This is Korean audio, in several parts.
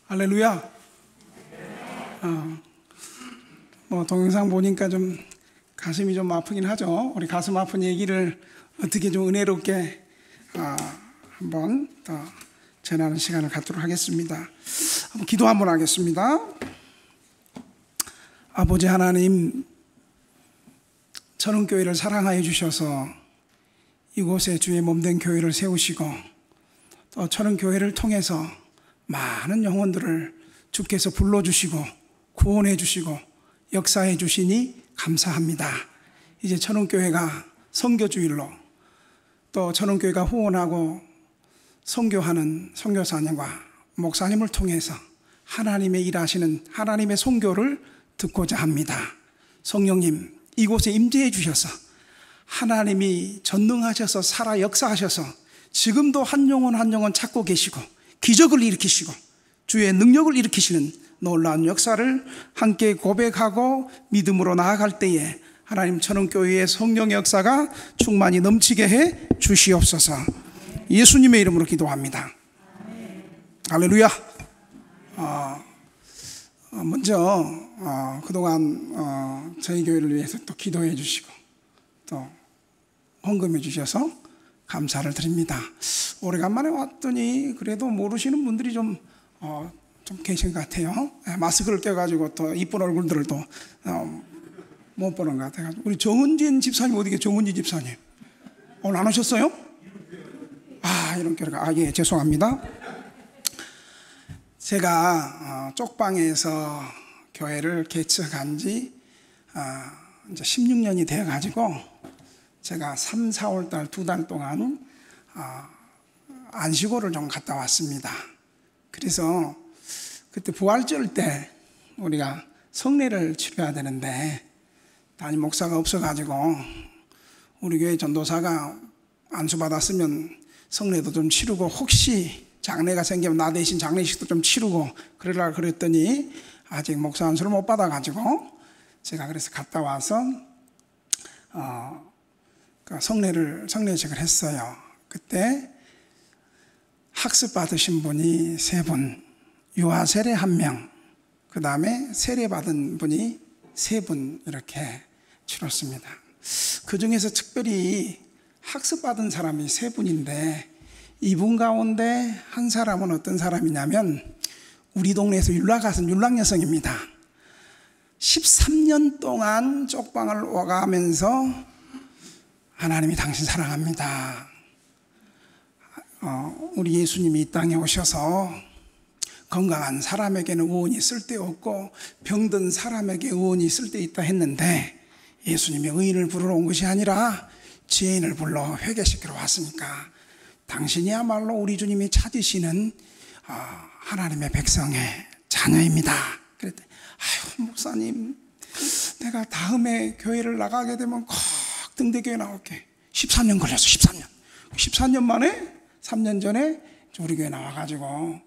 할렐루야. 동영상 보니까 좀 가슴이 좀 아프긴 하죠. 우리 가슴 아픈 얘기를 어떻게 좀 은혜롭게 한번 더 전하는 시간을 갖도록 하겠습니다. 기도 한번 하겠습니다. 아버지 하나님, 천흥교회를 사랑하여 주셔서 이곳에 주의 몸된 교회를 세우시고 또 천흥교회를 통해서 많은 영혼들을 주께서 불러주시고 구원해 주시고 역사해 주시니 감사합니다. 이제 천흥교회가 선교주일로 또 천흥교회가 후원하고 선교하는 선교사님과 목사님을 통해서 하나님의 일하시는 하나님의 선교를 듣고자 합니다. 성령님, 이곳에 임재해 주셔서 하나님이 전능하셔서 살아 역사하셔서 지금도 한 영혼 한 영혼 찾고 계시고 기적을 일으키시고 주의 능력을 일으키시는 놀라운 역사를 함께 고백하고 믿음으로 나아갈 때에 하나님 천흥교회의 성령의 역사가 충만히 넘치게 해 주시옵소서. 예수님의 이름으로 기도합니다. 할렐루야. 먼저 그동안 저희 교회를 위해서 또 기도해 주시고 또 헌금해 주셔서 감사를 드립니다. 오래간만에 왔더니 그래도 모르시는 분들이 좀 계신 것 같아요. 마스크를 껴가지고 또 이쁜 얼굴들을 또 못 보는 것 같아요. 우리 정은진 집사님 어디 계세요? 정은진 집사님 오늘 안 오셨어요? 이런 교회가 예, 죄송합니다. 제가 쪽방에서 교회를 개척한 지 이제 16년이 되어가지고 제가 3, 4월 달 2달 동안 안식오를 좀 갔다 왔습니다. 그래서 그때 부활절 때 우리가 성례를 치러야 되는데 담임 목사가 없어가지고 우리 교회 전도사가 안수받았으면 성례도 좀 치르고 혹시 장례가 생기면 나 대신 장례식도 좀 치르고 그러려고 그랬더니 아직 목사 안수를 못 받아가지고 제가 그래서 갔다 와서 성례식을 했어요. 그때 학습 받으신 분이 3분, 유아 세례 1명, 그 다음에 세례 받은 분이 3분 이렇게 치렀습니다. 그 중에서 특별히 학습 받은 사람이 3분인데 이분 가운데 한 사람은 어떤 사람이냐면 우리 동네에서 율락하신 율락 여성입니다. 13년 동안 쪽방을 와가면서 하나님이 당신 사랑합니다. 우리 예수님이 이 땅에 오셔서 건강한 사람에게는 의원이 쓸데없고 병든 사람에게 의원이 쓸데있다 했는데 예수님이 의인을 부르러 온 것이 아니라 죄인을 불러 회개시키러 왔으니까 당신이야말로 우리 주님이 찾으시는 하나님의 백성의 자녀입니다. 그랬더니 목사님, 내가 다음에 교회를 나가게 되면 꼭 등대교회 나올게. 13년 걸렸어. 13년 만에 3년 전에 우리 교회 나와가지고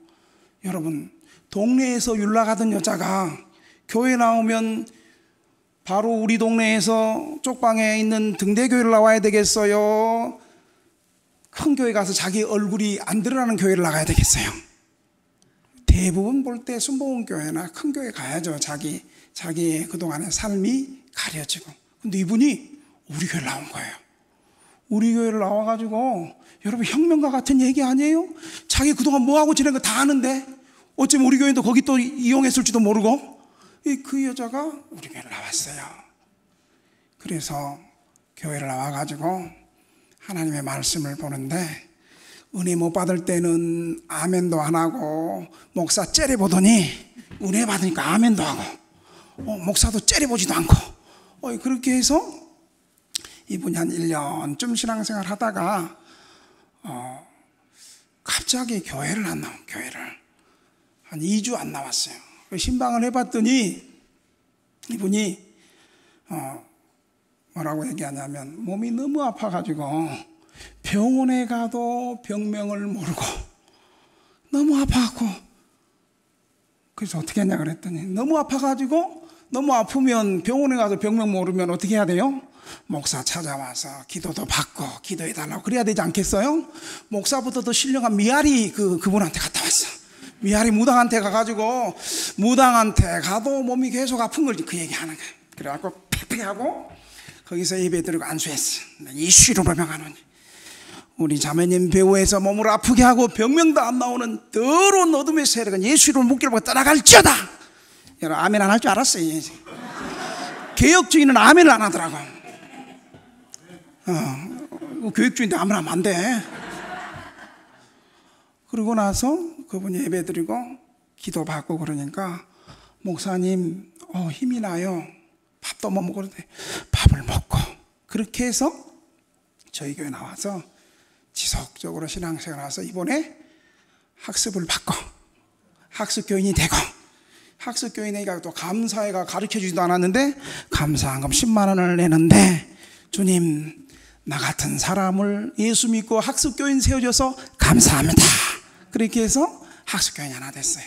여러분, 동네에서 율락하던 여자가 교회 나오면 바로 우리 동네에서 쪽방에 있는 등대교회를 나와야 되겠어요? 큰 교회 가서 자기 얼굴이 안 드러나는 교회를 나가야 되겠어요? 대부분 볼 때 순복음교회나 큰 교회 가야죠. 자기의 그동안의 삶이 가려지고. 근데 이분이 우리 교회를 나온 거예요. 우리 교회를 나와가지고 여러분 혁명과 같은 얘기 아니에요? 자기 그동안 뭐하고 지낸 거 다 아는데 어쩌면 우리 교회도 거기 또 이용했을지도 모르고 그 여자가 우리 교회를 나왔어요. 그래서 교회를 나와가지고 하나님의 말씀을 보는데 은혜 못 받을 때는 아멘도 안 하고 목사 째려보더니 은혜 받으니까 아멘도 하고 목사도 째려보지도 않고 그렇게 해서 이분이 한 1년쯤 신앙생활 하다가 갑자기 교회를 안 나온 교회를 한 2주 안 나왔어요. 신방을 해봤더니 이분이 뭐라고 얘기하냐면 몸이 너무 아파가지고 병원에 가도 병명을 모르고 너무 아파갖고 그래서 어떻게 했냐 그랬더니 너무 아파가지고 너무 아프면 병원에 가서 병명 모르면 어떻게 해야 돼요? 목사 찾아와서 기도도 받고 기도해달라고 그래야 되지 않겠어요? 목사보다 더 신령한 미아리 그분한테 갔다 왔어. 미아리 무당한테 가가지고 무당한테 가도 몸이 계속 아픈 걸 그 얘기하는 거야. 그래갖고 팩팩하고 거기서 예배 드리고 안수했어. 예수 이름으로 명하노니 우리 자매님 배후에서 몸을 아프게 하고 병명도 안 나오는 더러운 어둠의 세력은 예수 이름으로 묶기를 보고 떠나갈지어다. 여러분 아멘 안 할 줄 알았어요. 개혁주의는 아멘을 안 하더라고. 교육주의인데 아멘 하면 안 돼. 그러고 나서 그분이 예배 드리고 기도 받고 그러니까 목사님 힘이 나요. 밥도 못 먹었는데 밥을 먹고 그렇게 해서 저희 교회 나와서 지속적으로 신앙생활을 해서 이번에 학습을 받고 학습교인이 되고 학습교인에게 또 감사회가 가르쳐주지도 않았는데 감사한금 10만 원을 내는데 주님 나 같은 사람을 예수 믿고 학습교인 세워줘서 감사합니다. 그렇게 해서 학습교인이 하나 됐어요.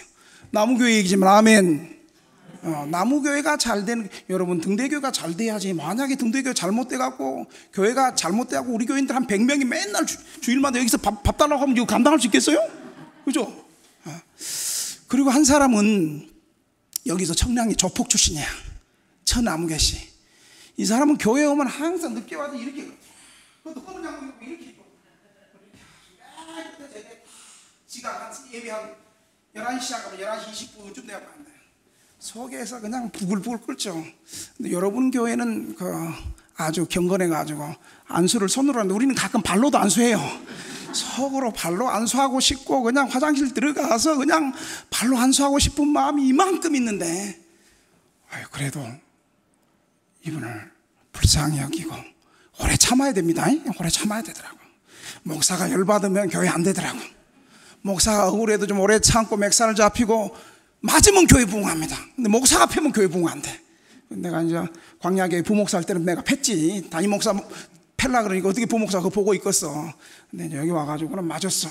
나무교회 얘기지만 아멘. 나무교회가 잘 되는, 여러분 등대교회가 잘 돼야지. 만약에 등대교회 잘못돼갖고 교회가 잘못돼갖고 우리 교인들 한 100명이 맨날 주일마다 여기서 밥 달라고 하면 이거 감당할 수 있겠어요? 그죠? 그리고 한 사람은 여기서 청량리 조폭 출신이야. 천나무교씨. 이 사람은 교회 오면 항상 늦게 와서 이렇게 그것도 검은 양복 입고 이렇게 입고 지가 예배하고 11시 시작하면 11시 20분쯤 되면 안 돼요. 속에서 그냥 부글부글 끓죠. 근데 여러분 교회는 아주 경건해가지고 안수를 손으로 하는데 우리는 가끔 발로도 안수해요. 속으로 발로 안수하고 싶고 그냥 화장실 들어가서 그냥 발로 안수하고 싶은 마음이 이만큼 있는데 그래도 이분을 불쌍히 여기고 오래 참아야 됩니다. 오래 참아야 되더라고. 목사가 열받으면 교회 안 되더라고. 목사가 억울해도 좀 오래 참고 맥살을 잡히고 맞으면 교회 부흥합니다. 근데 목사가 패면 교회 부흥 안 돼. 내가 이제 광야교회 부목사 할 때는 내가 팼지. 담임 목사 팰라 그러니까 어떻게 부목사가 그거 보고 있겠어. 근데 이제 여기 와가지고는 맞았어.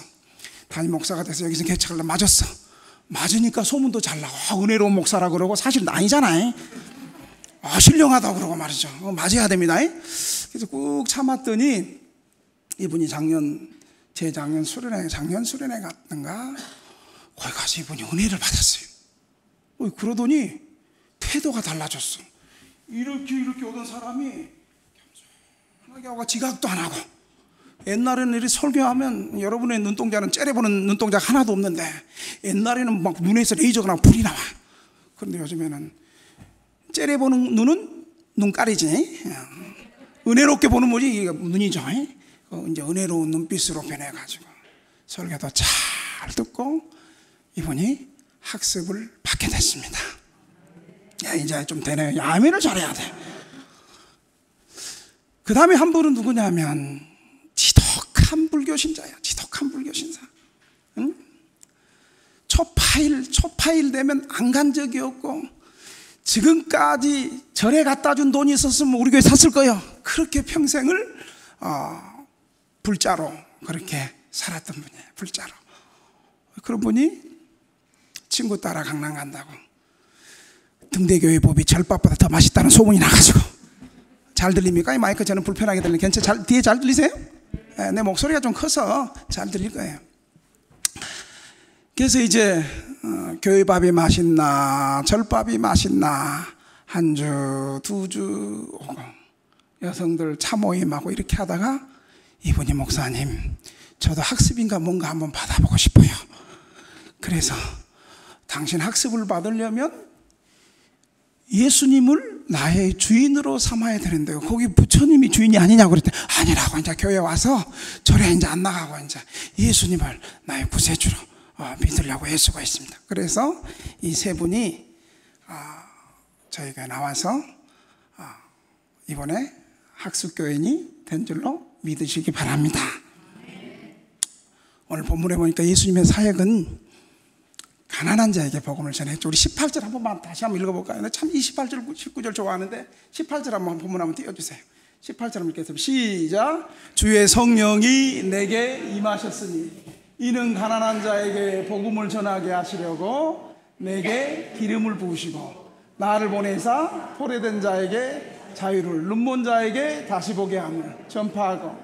담임 목사가 돼서 여기서 개척을 맞았어. 맞으니까 소문도 잘 나고 은혜로운 목사라 그러고 사실은 아니잖아요. 신령하다 그러고 말이죠. 맞아야 됩니다. 그래서 꾹 참았더니 이분이 재작년 수련회 갔던가 거기 가서 이분이 은혜를 받았어요. 그러더니 태도가 달라졌어. 이렇게 오던 사람이 겸손하게 하고 지각도 안 하고. 옛날에는 이렇게 설교하면 여러분의 눈동자는 째려보는 눈동자가 하나도 없는데 옛날에는 막 눈에서 레이저가 나고 불이 나와. 그런데 요즘에는 째려보는 눈은 눈깔이지. 은혜롭게 보는 눈이 이게 눈이죠. 이제 은혜로운 눈빛으로 변해가지고 설교도 잘 듣고 이분이 학습을 받게 됐습니다. 이제 좀 되네요. 아멘을 잘해야 돼. 그 다음에 한 분은 누구냐면 지독한 불교신자야. 지독한 불교신자. 응? 초파일 되면 안 간 적이 없고 지금까지 절에 갖다 준 돈이 있었으면 우리 교회 샀을 거예요. 그렇게 평생을 불자로 그렇게 살았던 분이에요. 불자로. 그런 분이 친구 따라 강남 간다고 등대교회 법이 절밥보다 더 맛있다는 소문이 나가지고. 잘 들립니까? 이 마이크 저는 불편하게 들리는 괜찮아요? 뒤에 잘 들리세요? 내 목소리가 좀 커서 잘 들릴 거예요. 그래서 이제 교회밥이 맛있나 절밥이 맛있나 한 주, 두 주 오고 여성들 차모임하고 이렇게 하다가 이분이 목사님 저도 학습인가 뭔가 한번 받아보고 싶어요. 그래서 당신 학습을 받으려면 예수님을 나의 주인으로 삼아야 되는데요. 거기 부처님이 주인이 아니냐고 그랬더니 아니라고. 이제 교회 와서 절에 이제 안 나가고 이제 예수님을 나의 구세주로 믿으려고 애쓰고 있습니다. 그래서 이 세 분이 저희가 나와서 이번에 학습교인이 된 줄로 믿으시기 바랍니다. 오늘 본문에 보니까 예수님의 사역은 가난한 자에게 복음을 전했죠. 우리 18절 한 번만 다시 한번 읽어볼까요? 참 28절, 19절 좋아하는데 18절 한번 본문 한번 띄워주세요. 18절 한번 읽겠습니다. 시작. 주의 성령이 내게 임하셨으니 이는 가난한 자에게 복음을 전하게 하시려고 내게 기름을 부으시고 나를 보내사 포로된 자에게 자유를 눈먼 자에게 다시 보게 함을 전파하고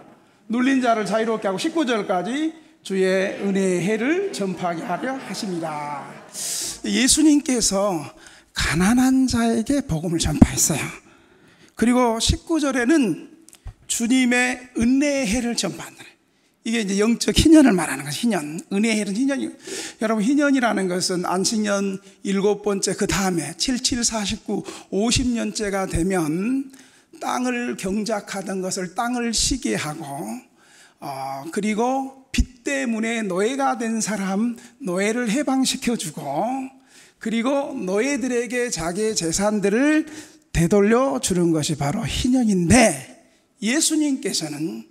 눌린 자를 자유롭게 하고 19절까지 주의 은혜의 해를 전파하게 하려 하십니다. 예수님께서 가난한 자에게 복음을 전파했어요. 그리고 19절에는 주님의 은혜의 해를 전파한다. 이게 이제 영적 희년을 말하는 거죠. 희년. 은혜의 해는 희년이. 여러분, 희년이라는 것은 안식년 7번째, 그 다음에 77, 49, 50년째가 되면 땅을 경작하던 것을 땅을 쉬게 하고, 그리고 빚 때문에 노예가 된 사람, 노예를 해방시켜주고, 그리고 노예들에게 자기의 재산들을 되돌려 주는 것이 바로 희년인데, 예수님께서는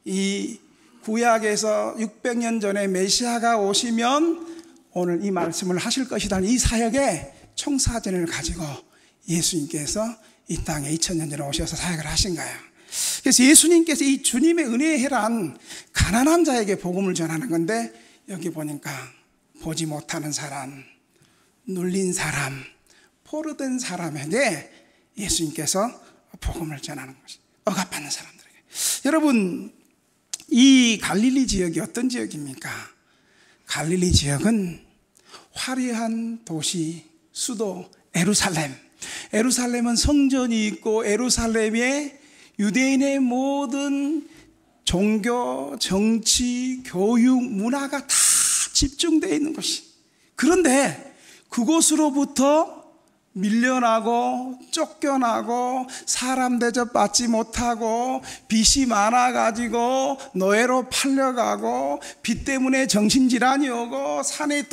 이 구약에서 600년 전에 메시아가 오시면 오늘 이 말씀을 하실 것이다, 이 사역의 청사진을 가지고 예수님께서 이 땅에 2000년 전에 오셔서 사역을 하신 거예요. 그래서 예수님께서 이 주님의 은혜의 해란 가난한 자에게 복음을 전하는 건데, 여기 보니까 보지 못하는 사람, 눌린 사람, 포로된 사람에게 예수님께서 복음을 전하는 것이, 억압받는 사람들에게. 여러분, 이 갈릴리 지역이 어떤 지역입니까? 갈릴리 지역은 화려한 도시, 수도 예루살렘. 예루살렘은 성전이 있고, 예루살렘에 유대인의 모든 종교, 정치, 교육, 문화가 다 집중되어 있는 곳이. 그런데 그곳으로부터 밀려나고 쫓겨나고 사람 대접받지 못하고 빚이 많아가지고 노예로 팔려가고 빚 때문에 정신질환이 오고 산에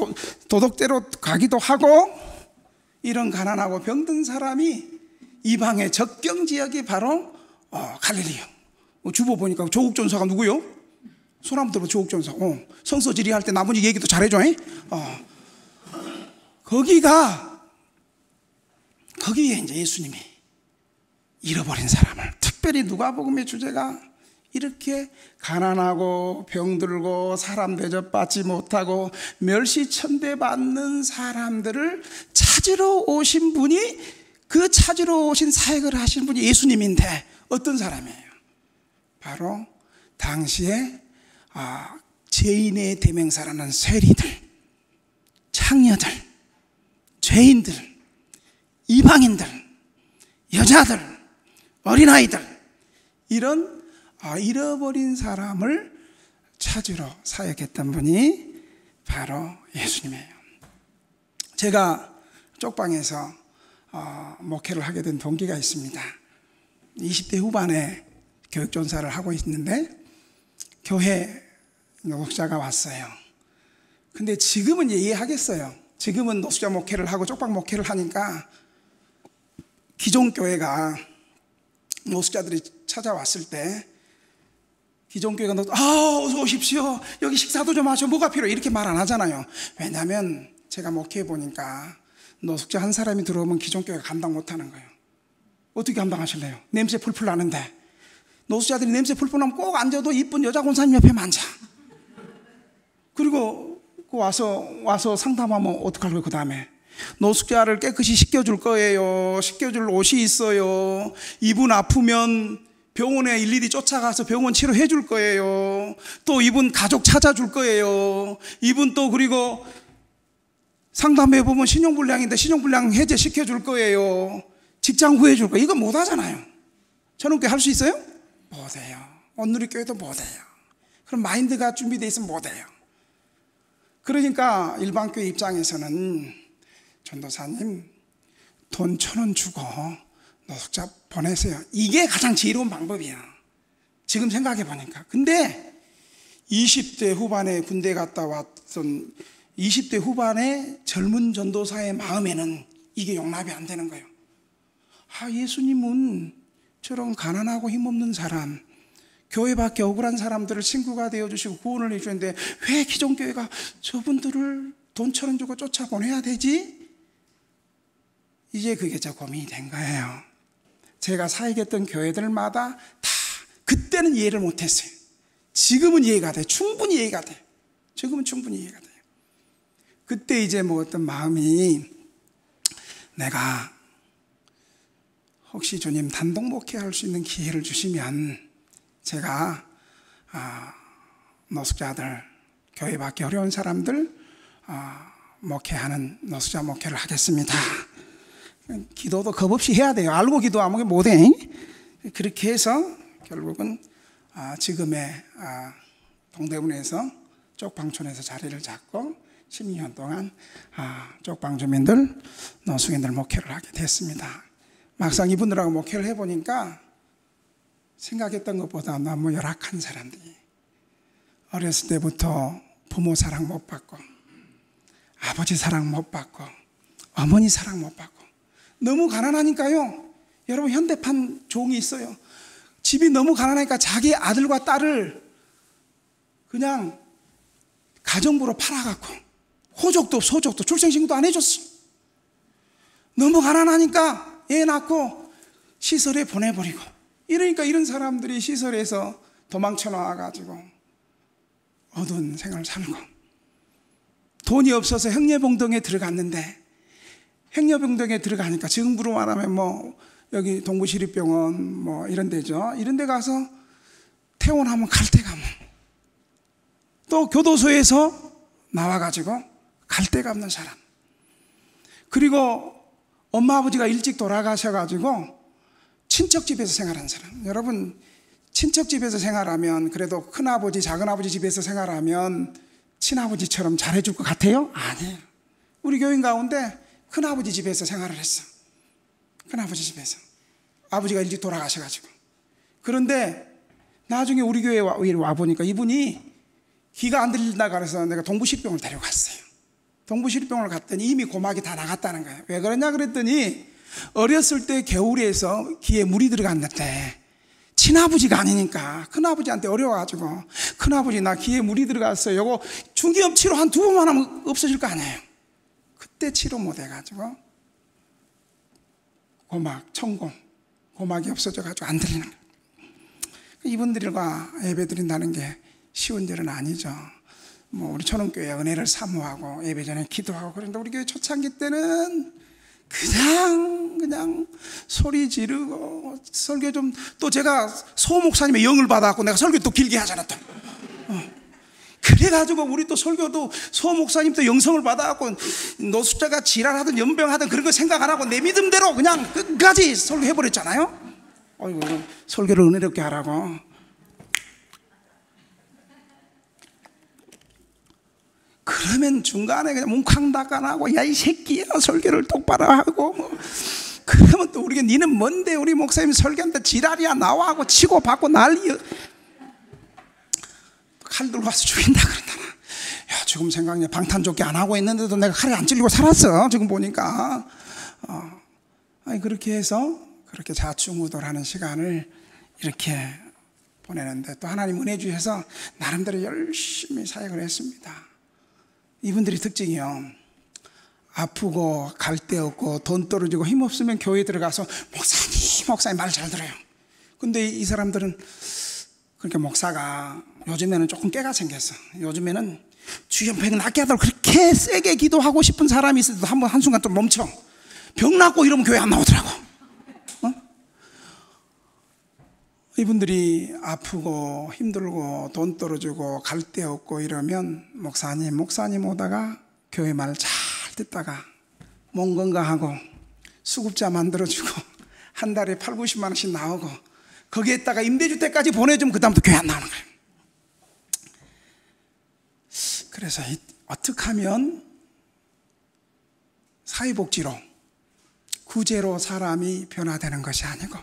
도둑대로 가기도 하고, 이런 가난하고 병든 사람이 이방의 적경지역이 바로 갈릴리요. 주보 보니까 조국 전사가 누구요? 손 한번 들어. 조국 전사. 성서 지리할 때 나머지 얘기도 잘해줘. 거기에 이제 예수님이 잃어버린 사람을, 특별히 누가복음의 주제가 이렇게 가난하고 병들고 사람 대접받지 못하고 멸시천대받는 사람들을 찾으러 오신 분이, 그 찾으러 오신 사역을 하신 분이 예수님인데 어떤 사람이에요? 바로 당시에 죄인의 대명사라는 세리들, 창녀들, 죄인들, 이방인들, 여자들, 어린아이들, 이런 잃어버린 사람을 찾으러 사역했던 분이 바로 예수님이에요. 제가 쪽방에서 목회를 하게 된 동기가 있습니다. 20대 후반에 교육전사를 하고 있는데 교회 노숙자가 왔어요. 근데 지금은 이해하겠어요. 지금은 노숙자 목회를 하고 쪽방 목회를 하니까 기존 교회가 노숙자들이 찾아왔을 때 기존 교회가 어서 오십시오, 여기 식사도 좀 하셔, 뭐가 필요해, 이렇게 말 안 하잖아요. 왜냐하면 제가 목회해 보니까 노숙자 한 사람이 들어오면 기존 교회가 감당 못하는 거예요. 어떻게 감당하실래요? 냄새 풀풀 나는데. 노숙자들이 냄새 풀풀 나면 꼭 앉아도 이쁜 여자 권사님 옆에 앉아. 그리고 와서 상담하면 어떡할 거예요? 그 다음에 노숙자를 깨끗이 씻겨줄 거예요. 씻겨줄 옷이 있어요. 이분 아프면 병원에 일일이 쫓아가서 병원 치료해 줄 거예요. 또 이분 가족 찾아줄 거예요. 이분 또 그리고 상담해 보면 신용불량인데 신용불량 해제 시켜줄 거예요. 직장 구해줄 거예요. 이거 못 하잖아요. 저는 꽤 할 수 있어요? 못해요. 온누리교회도 못해요. 그럼 마인드가 준비되어 있으면 못해요. 그러니까 일반 교회 입장에서는 전도사님 돈 1,000원 주고 노숙자 보내세요. 이게 가장 지혜로운 방법이야. 지금 생각해 보니까. 근데 20대 후반에 군대 갔다 왔던 20대 후반의 젊은 전도사의 마음에는 이게 용납이 안 되는 거예요. 예수님은 저런 가난하고 힘없는 사람, 교회 밖에 억울한 사람들을 친구가 되어주시고 구원을 해주는데 왜 기존 교회가 저분들을 돈 1,000원 주고 쫓아보내야 되지? 이제 그게 저 고민이 된 거예요. 제가 사역했던 교회들마다 다 그때는 이해를 못했어요. 지금은 이해가 돼요. 충분히 이해가 돼요. 지금은 충분히 이해가 돼요. 그때 이제 먹었던 마음이, 내가 혹시 주님 단독 목회할 수 있는 기회를 주시면 제가 노숙자들, 교회 받기 어려운 사람들 목회하는 노숙자 목회를 하겠습니다. 기도도 겁없이 해야 돼요. 알고 기도하면 못해. 그렇게 해서 결국은 지금의 동대문에서 쪽방촌에서 자리를 잡고 12년 동안 쪽방 주민들, 노숙인들 목회를 하게 됐습니다. 막상 이분들하고 목회를 해보니까 생각했던 것보다 너무 열악한 사람들이, 어렸을 때부터 부모 사랑 못 받고, 아버지 사랑 못 받고, 어머니 사랑 못 받고, 너무 가난하니까요. 여러분, 현대판 종이 있어요. 집이 너무 가난하니까 자기 아들과 딸을 그냥 가정부로 팔아갖고, 호적도 소적도 출생신고도 안 해줬어. 너무 가난하니까 애 낳고 시설에 보내버리고, 이러니까 이런 사람들이 시설에서 도망쳐 나와가지고 어두운 생활을 살고, 돈이 없어서 행려병동에 들어갔는데, 행려병동에 들어가니까 지금으로 말하면 여기 동부시립병원 이런 데죠. 이런 데 가서 퇴원하면 갈 데가 없는, 또 교도소에서 나와가지고 갈 데가 없는 사람, 그리고 엄마 아버지가 일찍 돌아가셔가지고 친척집에서 생활한 사람. 여러분, 친척집에서 생활하면 그래도 큰아버지 작은아버지 집에서 생활하면 친아버지처럼 잘해줄 것 같아요? 아니에요. 우리 교인 가운데 큰아버지 집에서 생활을 했어. 큰아버지 집에서 아버지가 일찍 돌아가셔가지고. 그런데 나중에 우리 교회에 와보니까 이분이 귀가 안 들린다 그래서 내가 동부시립병원을 데려갔어요. 동부시립병원을 갔더니 이미 고막이 다 나갔다는 거예요. 왜 그러냐 그랬더니 어렸을 때 겨울에서 귀에 물이 들어갔는데 친아버지가 아니니까 큰아버지한테 어려워가지고, 큰아버지 나 귀에 물이 들어갔어요. 요거 중기염 치료 한 2번만 하면 없어질 거 아니에요. 그때 치료 못 해가지고 고막이 없어져가지고 안 들리는 거예요. 이분들과 예배 드린다는 게 쉬운 일은 아니죠. 우리 초롱교회 은혜를 사모하고 예배 전에 기도하고 그런데, 우리 교회 초창기 때는 그냥 소리 지르고 설교 좀, 또 제가 소 목사님의 영을 받아갖고 내가 설교 또 길게 하잖아 또. 그래가지고 우리 또 설교도 소 목사님도 영성을 받아갖고 노숙자가 지랄하든 연병하든 그런 거 생각 안 하고 내 믿음대로 그냥 끝까지 설교해버렸잖아요. 어이구, 설교를 은혜롭게 하라고. 그러면 중간에 그냥 뭉캉다간하고 야 이 새끼야 설교를 똑바로 하고 그러면 또 우리가 니는 뭔데 우리 목사님 설교한테 지랄이야 나와 하고 치고 받고 난리, 칼 들고 와서 죽인다 그런다나. 야, 지금 생각해 방탄조끼 안 하고 있는데도 내가 칼에 안 찔리고 살았어 지금 보니까. 아니 그렇게 해서 그렇게 좌충우돌하는 시간을 이렇게 보내는데, 또 하나님 은혜 주셔서 나름대로 열심히 사역을 했습니다. 이분들이 특징이요, 아프고 갈 데 없고 돈 떨어지고 힘없으면 교회에 들어가서 목사님 말 잘 들어요. 근데 이 사람들은 그러니까 목사가 요즘에는 조금 깨가 생겼어. 요즘에는 주여 병 낫게 하도록 그렇게 세게 기도하고 싶은 사람이 있어도 한순간 또 멈춰. 병 낫고 이러면 교회 안 나오더라고. 이분들이 아프고 힘들고 돈 떨어지고 갈 데 없고 이러면 목사님 오다가 교회 말 잘 듣다가 몸 건강하고 수급자 만들어주고 한 달에 80-90만 원씩 나오고 거기에다가 임대주택까지 보내주면 그 다음부터 교회 안 나오는 거예요. 그래서 어떻게 하면 사회복지로 구제로 사람이 변화되는 것이 아니고,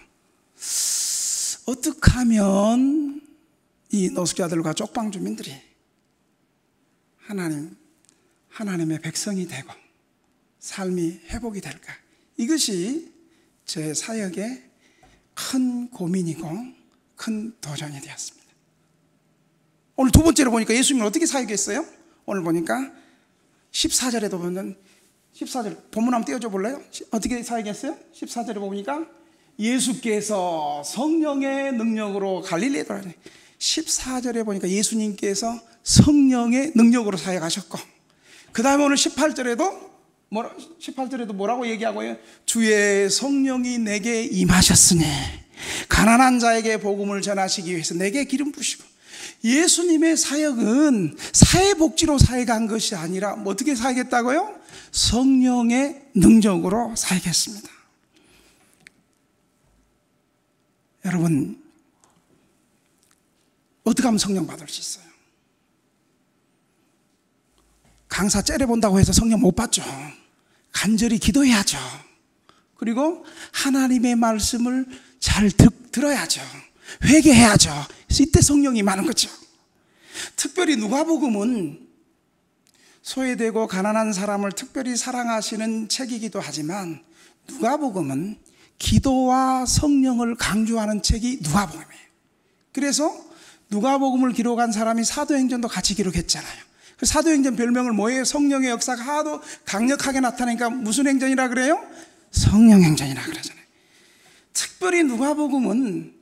어떻게 하면 이 노숙자들과 쪽방 주민들이 하나님의 백성이 되고 삶이 회복이 될까? 이것이 제 사역의 큰 고민이고 큰 도전이 되었습니다. 오늘 두 번째로 보니까 예수님은 어떻게 사역했어요? 오늘 보니까 14절에도 보면 14절 본문 한번 띄워줘 볼래요? 어떻게 사역했어요? 14절에 보니까 예수께서 성령의 능력으로 갈릴리에 돌아다니. 14절에 보니까 예수님께서 성령의 능력으로 사역하셨고, 그 다음에 오늘 18절에도 뭐라고 얘기하고요? 주의 성령이 내게 임하셨으니 가난한 자에게 복음을 전하시기 위해서 내게 기름 부시고. 예수님의 사역은 사회복지로 사역한 것이 아니라 어떻게 사역했다고요? 성령의 능력으로 사역했습니다. 여러분, 어떻게 하면 성령 받을 수 있어요? 강사 째려본다고 해서 성령 못 받죠. 간절히 기도해야죠. 그리고 하나님의 말씀을 잘 들어야죠. 회개해야죠. 이때 성령이 많은 거죠. 특별히 누가복음은 소외되고 가난한 사람을 특별히 사랑하시는 책이기도 하지만 누가복음은 기도와 성령을 강조하는 책이 누가복음이에요. 그래서 누가복음을 기록한 사람이 사도행전도 같이 기록했잖아요. 사도행전 별명을 뭐예요? 성령의 역사가 하도 강력하게 나타나니까 무슨 행전이라 그래요? 성령행전이라 그러잖아요. 특별히 누가복음은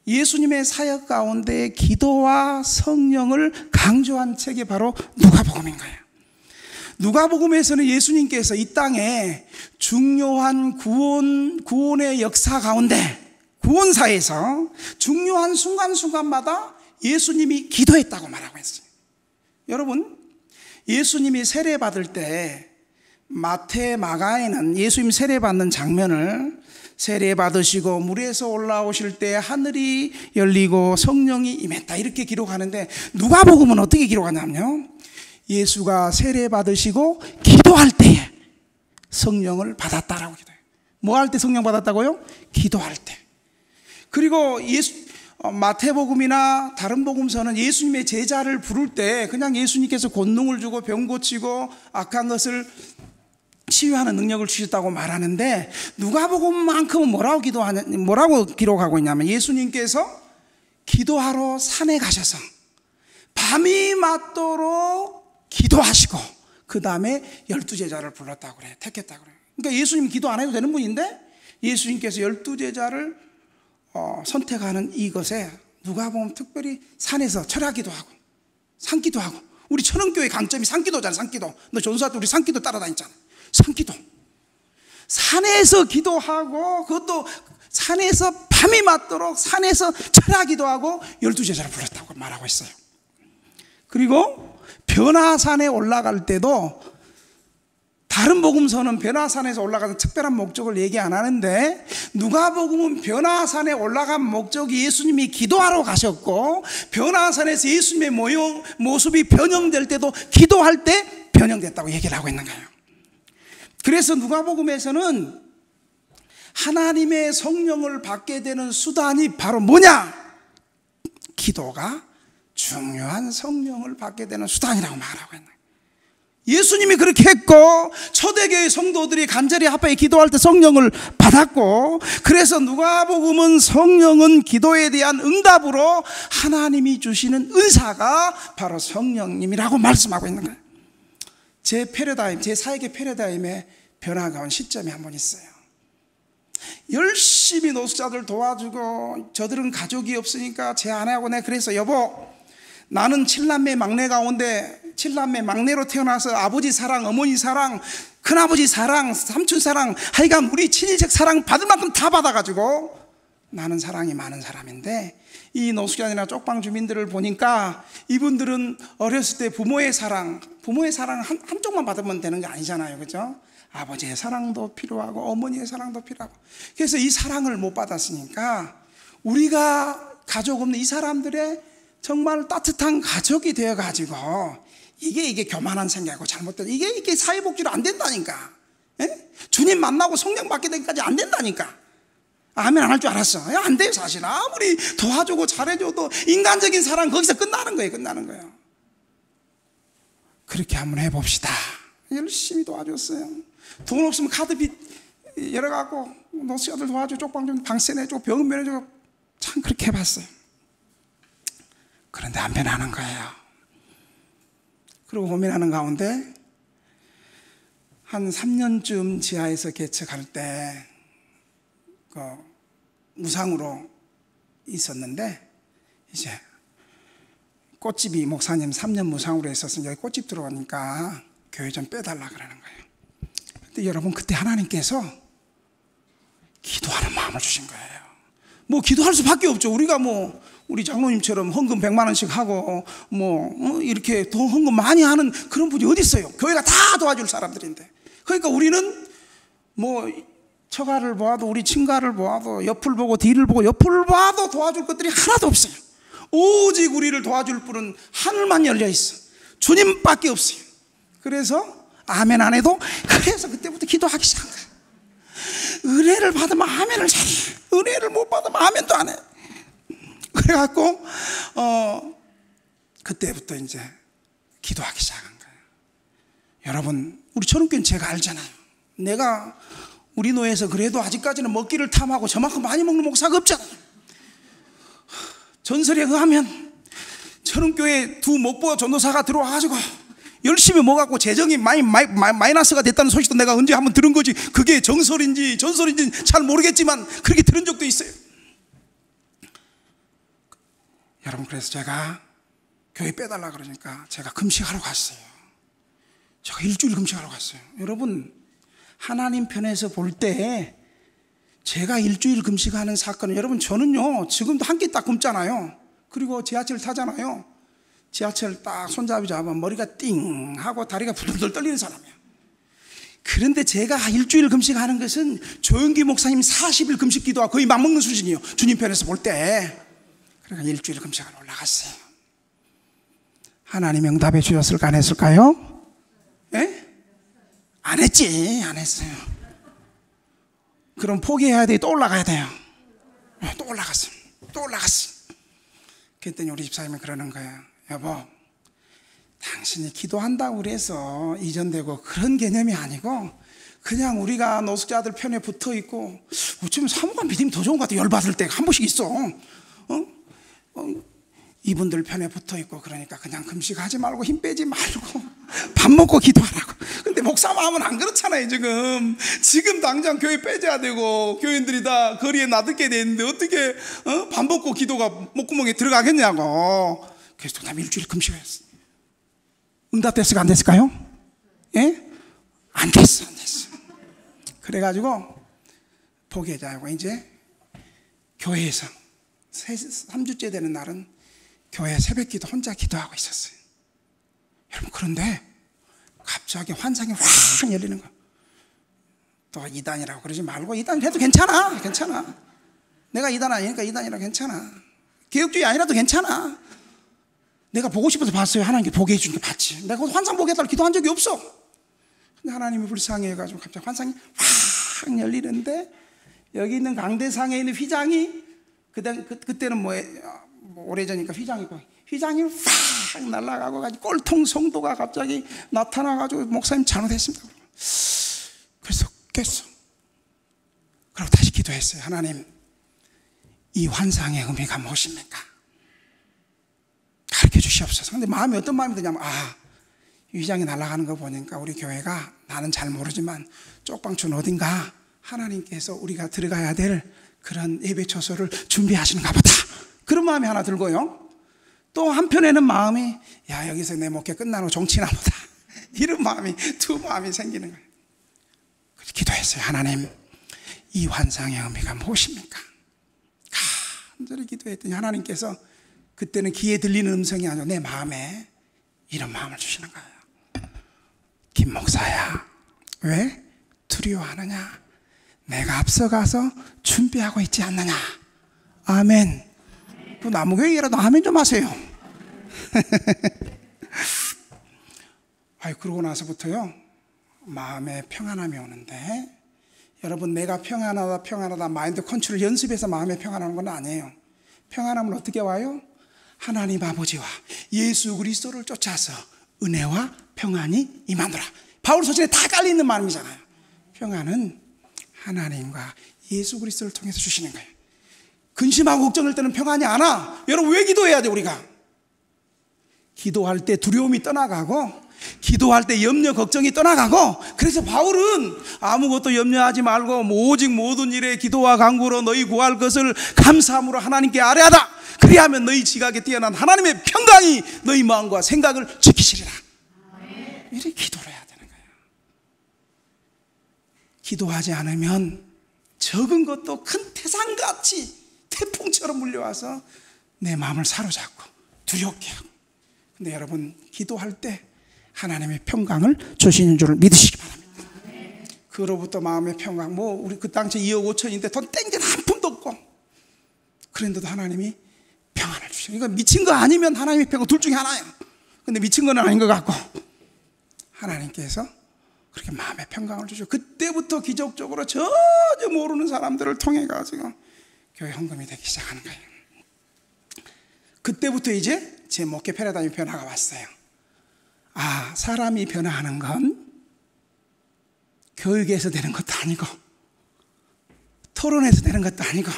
예수님의 사역 가운데 기도와 성령을 강조한 책이 바로 누가복음인 거예요. 누가복음에서는 예수님께서 이 땅에 중요한 구원의 역사 가운데, 구원사에서 중요한 순간순간마다 예수님이 기도했다고 말하고 있어요. 여러분, 예수님이 세례받을 때 마태, 마가에는 예수님 세례받는 장면을 세례받으시고 물에서 올라오실 때 하늘이 열리고 성령이 임했다 이렇게 기록하는데, 누가복음은 어떻게 기록하냐면요, 예수가 세례받으시고 기도할 때에 성령을 받았다라고 기도해요. 뭐 할 때 성령 받았다고요? 기도할 때. 그리고 마태복음이나 다른 복음서는 예수님의 제자를 부를 때 그냥 예수님께서 권능을 주고 병 고치고 악한 것을 치유하는 능력을 주셨다고 말하는데, 누가복음만큼은 뭐라고 기록하고 있냐면, 예수님께서 기도하러 산에 가셔서 밤이 맞도록 기도하시고 그 다음에 12제자를 불렀다고 그래요. 택했다고 그래요. 그러니까 예수님 기도 안 해도 되는 분인데 예수님께서 12제자를 선택하는 이것에 누가복음 특별히 산에서 철야기도 하고 산기도 하고, 우리 천원교회 강점이 산기도잖아. 산기도. 너 전수할 때 우리 산기도 따라다녔잖아. 산기도. 산에서 기도하고, 그것도 산에서 밤이 맞도록 산에서 철야기도 하고 12제자를 불렀다고 말하고 있어요. 그리고 변화산에 올라갈 때도, 다른 복음서는 변화산에서 올라가서 특별한 목적을 얘기 안 하는데, 누가복음은 변화산에 올라간 목적이 예수님이 기도하러 가셨고, 변화산에서 예수님의 모습이 변형될 때도 기도할 때 변형됐다고 얘기를 하고 있는 거예요. 그래서 누가복음에서는 하나님의 성령을 받게 되는 수단이 바로 뭐냐? 기도가 중요한 성령을 받게 되는 수단이라고 말하고 있는 거예요. 예수님이 그렇게 했고, 초대교회 성도들이 간절히 합하여 기도할 때 성령을 받았고, 그래서 누가복음은 성령은 기도에 대한 응답으로 하나님이 주시는 은사가 바로 성령님이라고 말씀하고 있는 거예요. 제 사역의 패러다임에 변화가 온 시점이 한 번 있어요. 열심히 노숙자들 도와주고, 저들은 가족이 없으니까 제 아내하고 내가 그래서, 여보, 나는 7남매 막내 가운데 7남매 막내로 태어나서 아버지 사랑, 어머니 사랑, 큰아버지 사랑, 삼촌 사랑, 하여간 우리 친인척 사랑 받을 만큼 다 받아가지고 나는 사랑이 많은 사람인데, 이 노숙자들이나 쪽방 주민들을 보니까 이분들은 어렸을 때 부모의 사랑 한쪽만 받으면 되는 게 아니잖아요. 그죠? 아버지의 사랑도 필요하고 어머니의 사랑도 필요하고, 그래서 이 사랑을 못 받았으니까 우리가 가족 없는 이 사람들의 정말 따뜻한 가족이 되어가지고, 이게 교만한 생각이고 잘못된, 이게 사회복지로 안 된다니까. 예? 주님 만나고 성령 받게 되기까지 안 된다니까. 아멘 안 할 줄 알았어. 안 돼요. 사실 아무리 도와주고 잘해줘도 인간적인 사랑 거기서 끝나는 거예요. 그렇게 한번 해봅시다. 열심히 도와줬어요. 돈 없으면 카드빚 열어갖고 노숙자들 도와줘, 쪽방 좀 방세 내주고 병원 면해주고, 참 그렇게 해봤어요. 그런데 안 변하는 거예요. 그리고 고민하는 가운데 한 3년쯤 지하에서 개척할 때 무상으로 있었는데, 이제 꽃집이 목사님 3년 무상으로 있었으니 여기 꽃집 들어오니까 교회 좀 빼달라 그러는 거예요. 근데 여러분, 그때 하나님께서 기도하는 마음을 주신 거예요. 뭐 기도할 수밖에 없죠. 우리가 뭐 우리 장로님처럼 헌금 100만 원씩 하고 이렇게 돈 헌금 많이 하는 그런 분이 어디 있어요? 교회가 다 도와줄 사람들인데. 그러니까 우리는 뭐 처가를 보아도 우리 친가를 보아도 옆을 보고 뒤를 보고 옆을 봐도 도와줄 것들이 하나도 없어요. 오직 우리를 도와줄 분은 하늘만 열려 있어. 주님밖에 없어요. 그래서 아멘 안 해도 그래서 그때부터 기도하기 시작한 거예요. 은혜를 받으면 아멘을 잘해. 은혜를 못 받으면 아멘도 안 해. 그래갖고 그때부터 이제 기도하기 시작한 거예요. 여러분, 우리 초롱교회는 제가 알잖아요. 내가 우리 노예에서 그래도 아직까지는 먹기를 탐하고 저만큼 많이 먹는 목사가 없잖아요. 전설에 의하면 초롱교회 두 목보 전도사가 들어와가지고 열심히 먹었고 재정이 마이너스가 됐다는 소식도 내가 언제 한번 들은 거지. 그게 정설인지 전설인지 잘 모르겠지만 그렇게 들은 적도 있어요. 여러분, 그래서 제가 교회 빼달라 그러니까 제가 금식하러 갔어요. 제가 일주일 금식하러 갔어요. 여러분, 하나님 편에서 볼 때 제가 일주일 금식하는 사건은, 여러분 저는요 지금도 한 끼 딱 굶잖아요. 그리고 지하철 타잖아요. 지하철 딱 손잡이 잡아 머리가 띵 하고 다리가 부들부들 떨리는 사람이에요. 그런데 제가 일주일 금식하는 것은 조영기 목사님 40일 금식 기도와 거의 맞먹는 수준이에요. 주님 편에서 볼 때. 그러니까 일주일 금식하러 올라갔어요. 하나님 응답해 주셨을까 안 했을까요? 예? 안 했지. 안 했어요. 그럼 포기해야 돼. 또 올라가야 돼요. 또 올라갔어요. 또 올라갔어요. 그랬더니 우리 집사님이 그러는 거예요. 여보, 당신이 기도한다고 그래서 이전되고 그런 개념이 아니고 그냥 우리가 노숙자들 편에 붙어 있고 어쩌면 사모가 믿음이 더 좋은 것 같아. 열받을 때가 한 번씩 있어. 이분들 편에 붙어 있고 그러니까 그냥 금식하지 말고 힘 빼지 말고 밥 먹고 기도하라고. 근데 목사 마음은 안 그렇잖아요. 지금 당장 교회 빼줘야 되고 교인들이 다 거리에 나듣게 돼 있는데 어떻게 밥 먹고 기도가 목구멍에 들어가겠냐고. 그래서 그 다음에 일주일 금식했어요. 응답됐을까 안 됐을까요? 예? 안 됐어. 그래가지고 포기하자고 이제 교회에서 3주째 되는 날은 교회 새벽기도 혼자 기도하고 있었어요. 여러분, 그런데 갑자기 환상이 확 열리는 거야. 또 이단이라고 그러지 말고 이단 해도 괜찮아. 내가 이단 아니니까 이단이라고 괜찮아. 개혁주의 아니라도 괜찮아. 내가 보고 싶어서 봤어요. 하나님께 보게 해주는 게 봤지. 내가 환상 보게 해달라고 기도한 적이 없어. 근데 하나님이 불쌍해가지고 갑자기 환상이 확 열리는데 여기 있는 강대상에 있는 휘장이 그때는 뭐 오래전이니까 휘장이 확 날아가고 꼴통 성도가 갑자기 나타나가지고 목사님 잘못했습니다. 그래서 깼어. 그리고 다시 기도했어요. 하나님, 이 환상의 의미가 무엇입니까? 가르쳐 주시옵소서. 근데 마음이 어떤 마음이 드냐면 휘장이 날아가는 거 보니까 우리 교회가, 나는 잘 모르지만 쪽방촌 어딘가 하나님께서 우리가 들어가야 될 그런 예배 처소를 준비하시는가 보다. 그런 마음이 하나 들고요. 또 한편에는 마음이 여기서 내 목회 끝나고 종치나 보다. 이런 마음이, 두 마음이 생기는 거예요. 그래서 기도했어요. 하나님, 이 환상의 의미가 무엇입니까? 간절히 기도했더니 하나님께서 그때는 귀에 들리는 음성이 아니라 내 마음에 이런 마음을 주시는 거예요. 김 목사야, 왜 두려워하느냐? 내가 앞서가서 준비하고 있지 않느냐? 아멘. 또 나무교회라도 아멘 좀 하세요. 그러고 나서부터요 마음에 평안함이 오는데, 여러분, 내가 평안하다 마인드 컨트롤 연습해서 마음에 평안하는 건 아니에요. 평안함은 어떻게 와요? 하나님 아버지와 예수 그리스도를 쫓아서 은혜와 평안이 임하노라. 바울 서신에 다 깔려있는 말씀이잖아요. 평안은 하나님과 예수 그리스도를 통해서 주시는 거예요. 근심하고 걱정할 때는 평안이 안 와. 여러분, 왜 기도해야 돼? 우리가 기도할 때 두려움이 떠나가고, 기도할 때 염려 걱정이 떠나가고. 그래서 바울은 아무것도 염려하지 말고 오직 모든 일에 기도와 간구로 너희 구할 것을 감사함으로 하나님께 아뢰하다. 그리하면 너희 지각에 뛰어난 하나님의 평강이 너희 마음과 생각을 지키시리라. 이렇게 기도를 해야 되는 거예요. 기도하지 않으면 적은 것도 큰 태산같이 비처럼 물려와서 내 마음을 사로잡고 두렵게 하고. 근데 여러분, 기도할 때 하나님의 평강을 주시는 줄을 믿으시기 바랍니다. 그로부터 마음의 평강, 우리 그 당시 2억 5천인데 돈 땡기는 한 푼도 없고, 그런데도 하나님이 평안을 주셔. 이거 미친 거 아니면 하나님의 평강 둘 중에 하나야. 근데 미친 건 아닌 것 같고, 하나님께서 그렇게 마음의 평강을 주셔. 그때부터 기적적으로 전혀 모르는 사람들을 통해 가지고 교회 헌금이 되기 시작하는 거예요. 그때부터 이제 제 목회 패러다임 변화가 왔어요. 아, 사람이 변화하는 건 교육에서 되는 것도 아니고, 토론에서 되는 것도 아니고,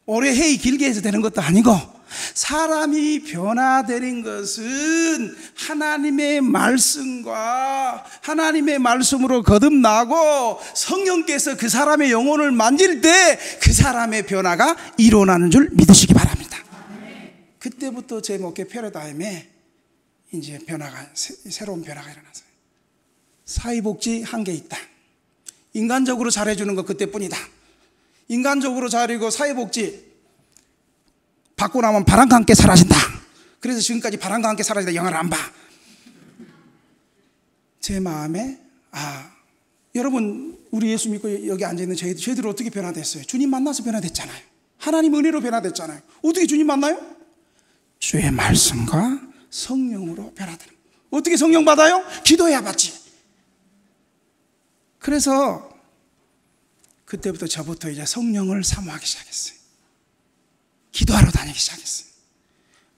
오래 회의 길게 해서 되는 것도 아니고, 사람이 변화되는 것은 하나님의 말씀과 하나님의 말씀으로 거듭나고 성령께서 그 사람의 영혼을 만질 때 그 사람의 변화가 일어나는 줄 믿으시기 바랍니다. 그때부터 제 목회 패러다임에 이제 새로운 변화가 일어났어요. 사회복지 한계 있다. 인간적으로 잘해주는 것 그때뿐이다. 인간적으로 잘하고 사회복지 받고 나면 바람과 함께 사라진다. 그래서 지금까지 바람과 함께 사라지다 영화를 안 봐. 제 마음에 여러분, 우리 예수 믿고 여기 앉아있는 저희들 어떻게 변화됐어요? 주님 만나서 변화됐잖아요. 하나님 은혜로 변화됐잖아요. 어떻게 주님 만나요? 주의 말씀과 성령으로 변화되는. 어떻게 성령 받아요? 기도해야 받지. 그래서 그때부터 저부터 이제 성령을 사모하기 시작했어요. 기도하러 다니기 시작했어요.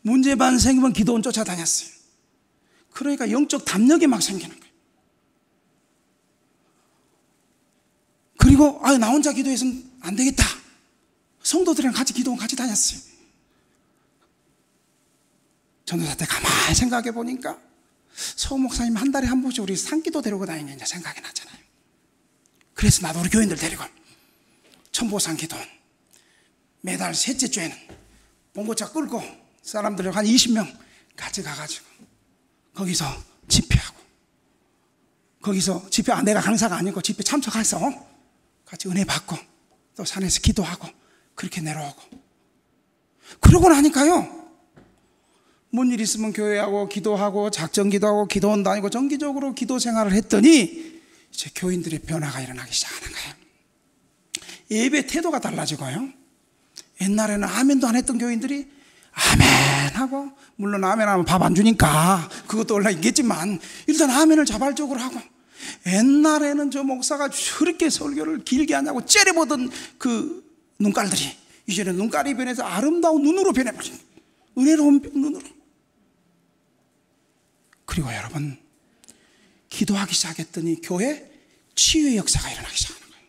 문제만 생기면 기도원 쫓아다녔어요. 그러니까 영적 담력이 막 생기는 거예요. 그리고 나 혼자 기도해서는 안 되겠다. 성도들이랑 같이 기도원 같이 다녔어요. 전도사 때 가만히 생각해 보니까 서 목사님 한 달에 한 번씩 우리 산기도 데리고 다니는 게 생각이 나잖아요. 그래서 나도 우리 교인들 데리고 천보산 기도원 매달 셋째 주에는 봉고차 끌고 사람들 한 20명 같이 가가지고 거기서 집회하고, 거기서 집회, 내가 강사가 아니고 집회 참석해서 같이 은혜 받고 또 산에서 기도하고 그렇게 내려오고. 그러고 나니까요, 뭔 일 있으면 교회하고 기도하고 작전 기도하고 기도원 다니고 정기적으로 기도 생활을 했더니 이제 교인들의 변화가 일어나기 시작하는 거예요. 예배 태도가 달라지고요. 옛날에는 아멘도 안 했던 교인들이 아멘 하고, 물론 아멘 하면 밥 안 주니까 그것도 원래 있겠지만 일단 아멘을 자발적으로 하고, 옛날에는 저 목사가 저렇게 설교를 길게 하냐고 째려보던 그 눈깔들이 이제는 눈깔이 변해서 아름다운 눈으로 변해버린, 은혜로운 눈으로. 그리고 여러분, 기도하기 시작했더니 교회 치유의 역사가 일어나기 시작하는 거예요.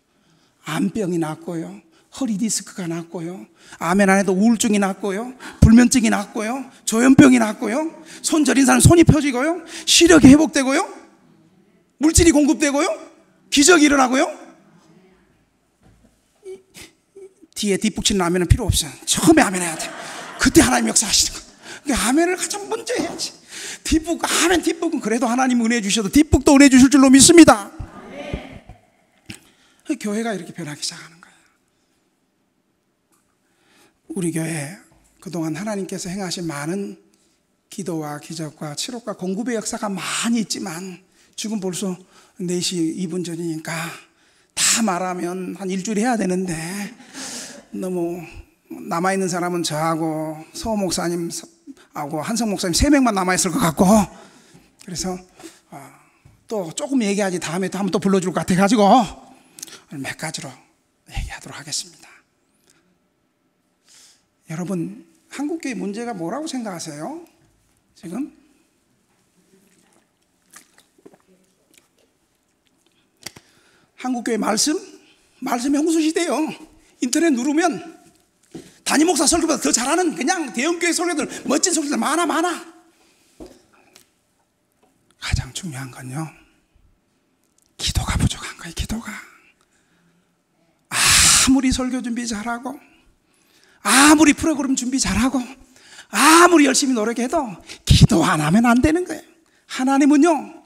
암병이 낫고요, 허리 디스크가 낫고요, 아멘 안 해도 우울증이 낫고요, 불면증이 낫고요, 조현병이 낫고요, 손 저린 사람 손이 펴지고요, 시력이 회복되고요, 물질이 공급되고요, 기적이 일어나고요. 뒤에 뒷북치는 아멘은 필요 없어요. 처음에 아멘 해야 돼. 그때 하나님 역사하시는 거예요. 그러니까 아멘을 가장 먼저 해야지. 뒷북, 아멘 뒷북은 그래도 하나님 은혜 주셔도 뒷북도 은혜 주실 줄로 믿습니다. 교회가 이렇게 변하기 시작하는 거예요. 우리 교회 그동안 하나님께서 행하신 많은 기도와 기적과 치료과 공급의 역사가 많이 있지만, 지금 벌써 4시 2분 전이니까 다 말하면 한 일주일 해야 되는데, 너무 남아있는 사람은 저하고 서 목사님하고 한성 목사님 3명만 남아있을 것 같고, 그래서 또 조금 얘기하지 다음에 또 한번 또 불러줄 것 같아가지고 몇 가지로 얘기하도록 하겠습니다. 여러분, 한국교회 문제가 뭐라고 생각하세요? 지금? 한국교회 말씀이 홍수시대요. 인터넷 누르면 담임 목사 설교보다 더 잘하는 그냥 대형교회 설교들, 멋진 설교들 많아. 가장 중요한 건요, 기도가 부족한 거예요. 기도가. 아무리 설교 준비 잘하고, 아무리 프로그램 준비 잘하고, 아무리 열심히 노력해도 기도 안 하면 안 되는 거예요. 하나님은요,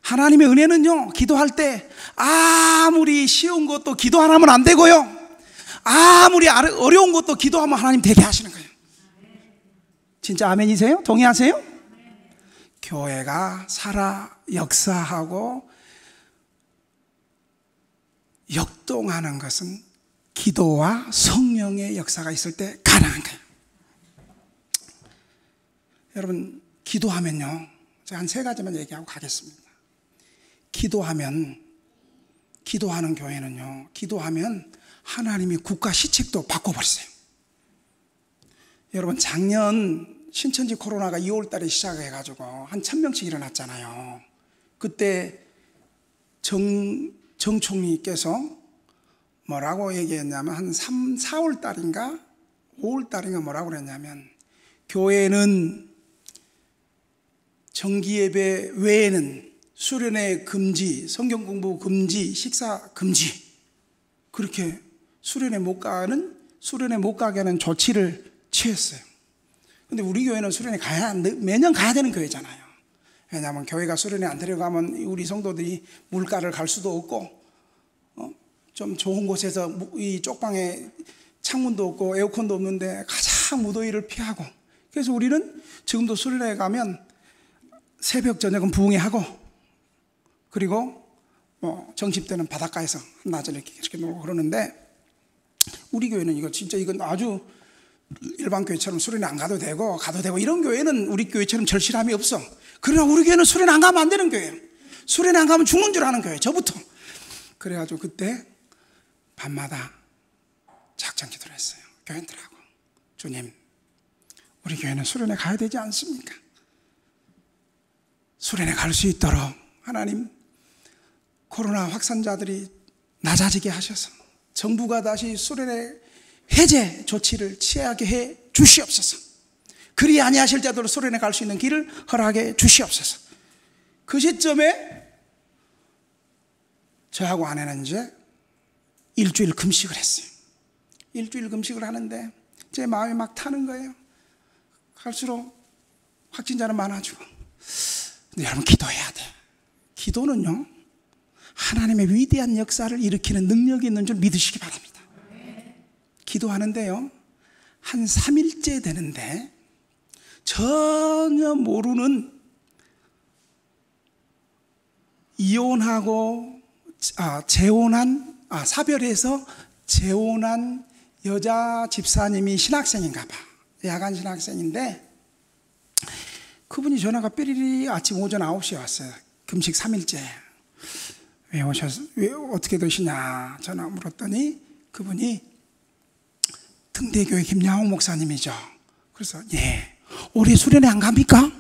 하나님의 은혜는요, 기도할 때 아무리 쉬운 것도 기도 안 하면 안 되고요, 아무리 어려운 것도 기도하면 하나님 되게 하시는 거예요. 진짜 아멘이세요? 동의하세요? 교회가 살아 역사하고 역동하는 것은 기도와 성령의 역사가 있을 때 가능한 거예요. 여러분, 기도하면요, 제가 한 3가지만 얘기하고 가겠습니다. 기도하는 교회는요, 기도하면 하나님이 국가 시책도 바꿔버리세요. 여러분, 작년 신천지 코로나가 2월 달에 시작해가지고 한 1000명씩 일어났잖아요. 그때 정 총리께서 뭐라고 얘기했냐면 한 3, 4월 달인가 5월 달인가 뭐라고 그랬냐면, 교회는 정기예배 외에는 수련회 금지, 성경 공부 금지, 식사 금지, 그렇게 수련회 못 가게 하는 조치를 취했어요. 근데 우리 교회는 수련회 매년 가야 되는 교회잖아요. 왜냐하면 교회가 수련회 안 데려가면 우리 성도들이 물가를 갈 수도 없고, 좀 좋은 곳에서 이 쪽방에 창문도 없고 에어컨도 없는데 가장 무더위를 피하고, 그래서 우리는 지금도 수련회 가면 새벽 저녁은 부흥회 하고, 그리고 정십 때는 바닷가에서 낮에 이렇게 놀고 그러는데, 우리 교회는 이건 아주 일반 교회처럼 수련회 안 가도 되고 이런 교회는 우리 교회처럼 절실함이 없어. 그러나 우리 교회는 수련회 안 가면 안 되는 교회예요. 수련회 안 가면 죽는 줄 아는 교회예요, 저부터. 그래가지고 그때 밤마다 작정 기도를 했어요. 교인들하고, 주님, 우리 교회는 수련회 가야 되지 않습니까? 수련회 갈 수 있도록 하나님, 코로나 확산자들이 낮아지게 하셔서 정부가 다시 수련회 해제 조치를 취하게 해 주시옵소서. 그리 아니하실 자들로 수련회 갈 수 있는 길을 허락해 주시옵소서. 그 시점에 저하고 아내는 이제 일주일 금식을 했어요. 일주일 금식을 하는데 제 마음이 막 타는 거예요. 갈수록 확진자는 많아지고. 근데 여러분, 기도해야 돼. 기도는요, 하나님의 위대한 역사를 일으키는 능력이 있는 줄 믿으시기 바랍니다. 기도하는데요, 한 3일째 되는데 전혀 모르는 사별해서 재혼한 여자 집사님이 신학생인가 봐. 야간 신학생인데, 그분이 전화가 삐리리 아침 오전 9시에 왔어요. 금식 3일째. 왜 어떻게 되시냐 전화 물었더니, 그분이 등대교회 김양옥 목사님이죠. 그래서 예, 올해 수련회 안 갑니까?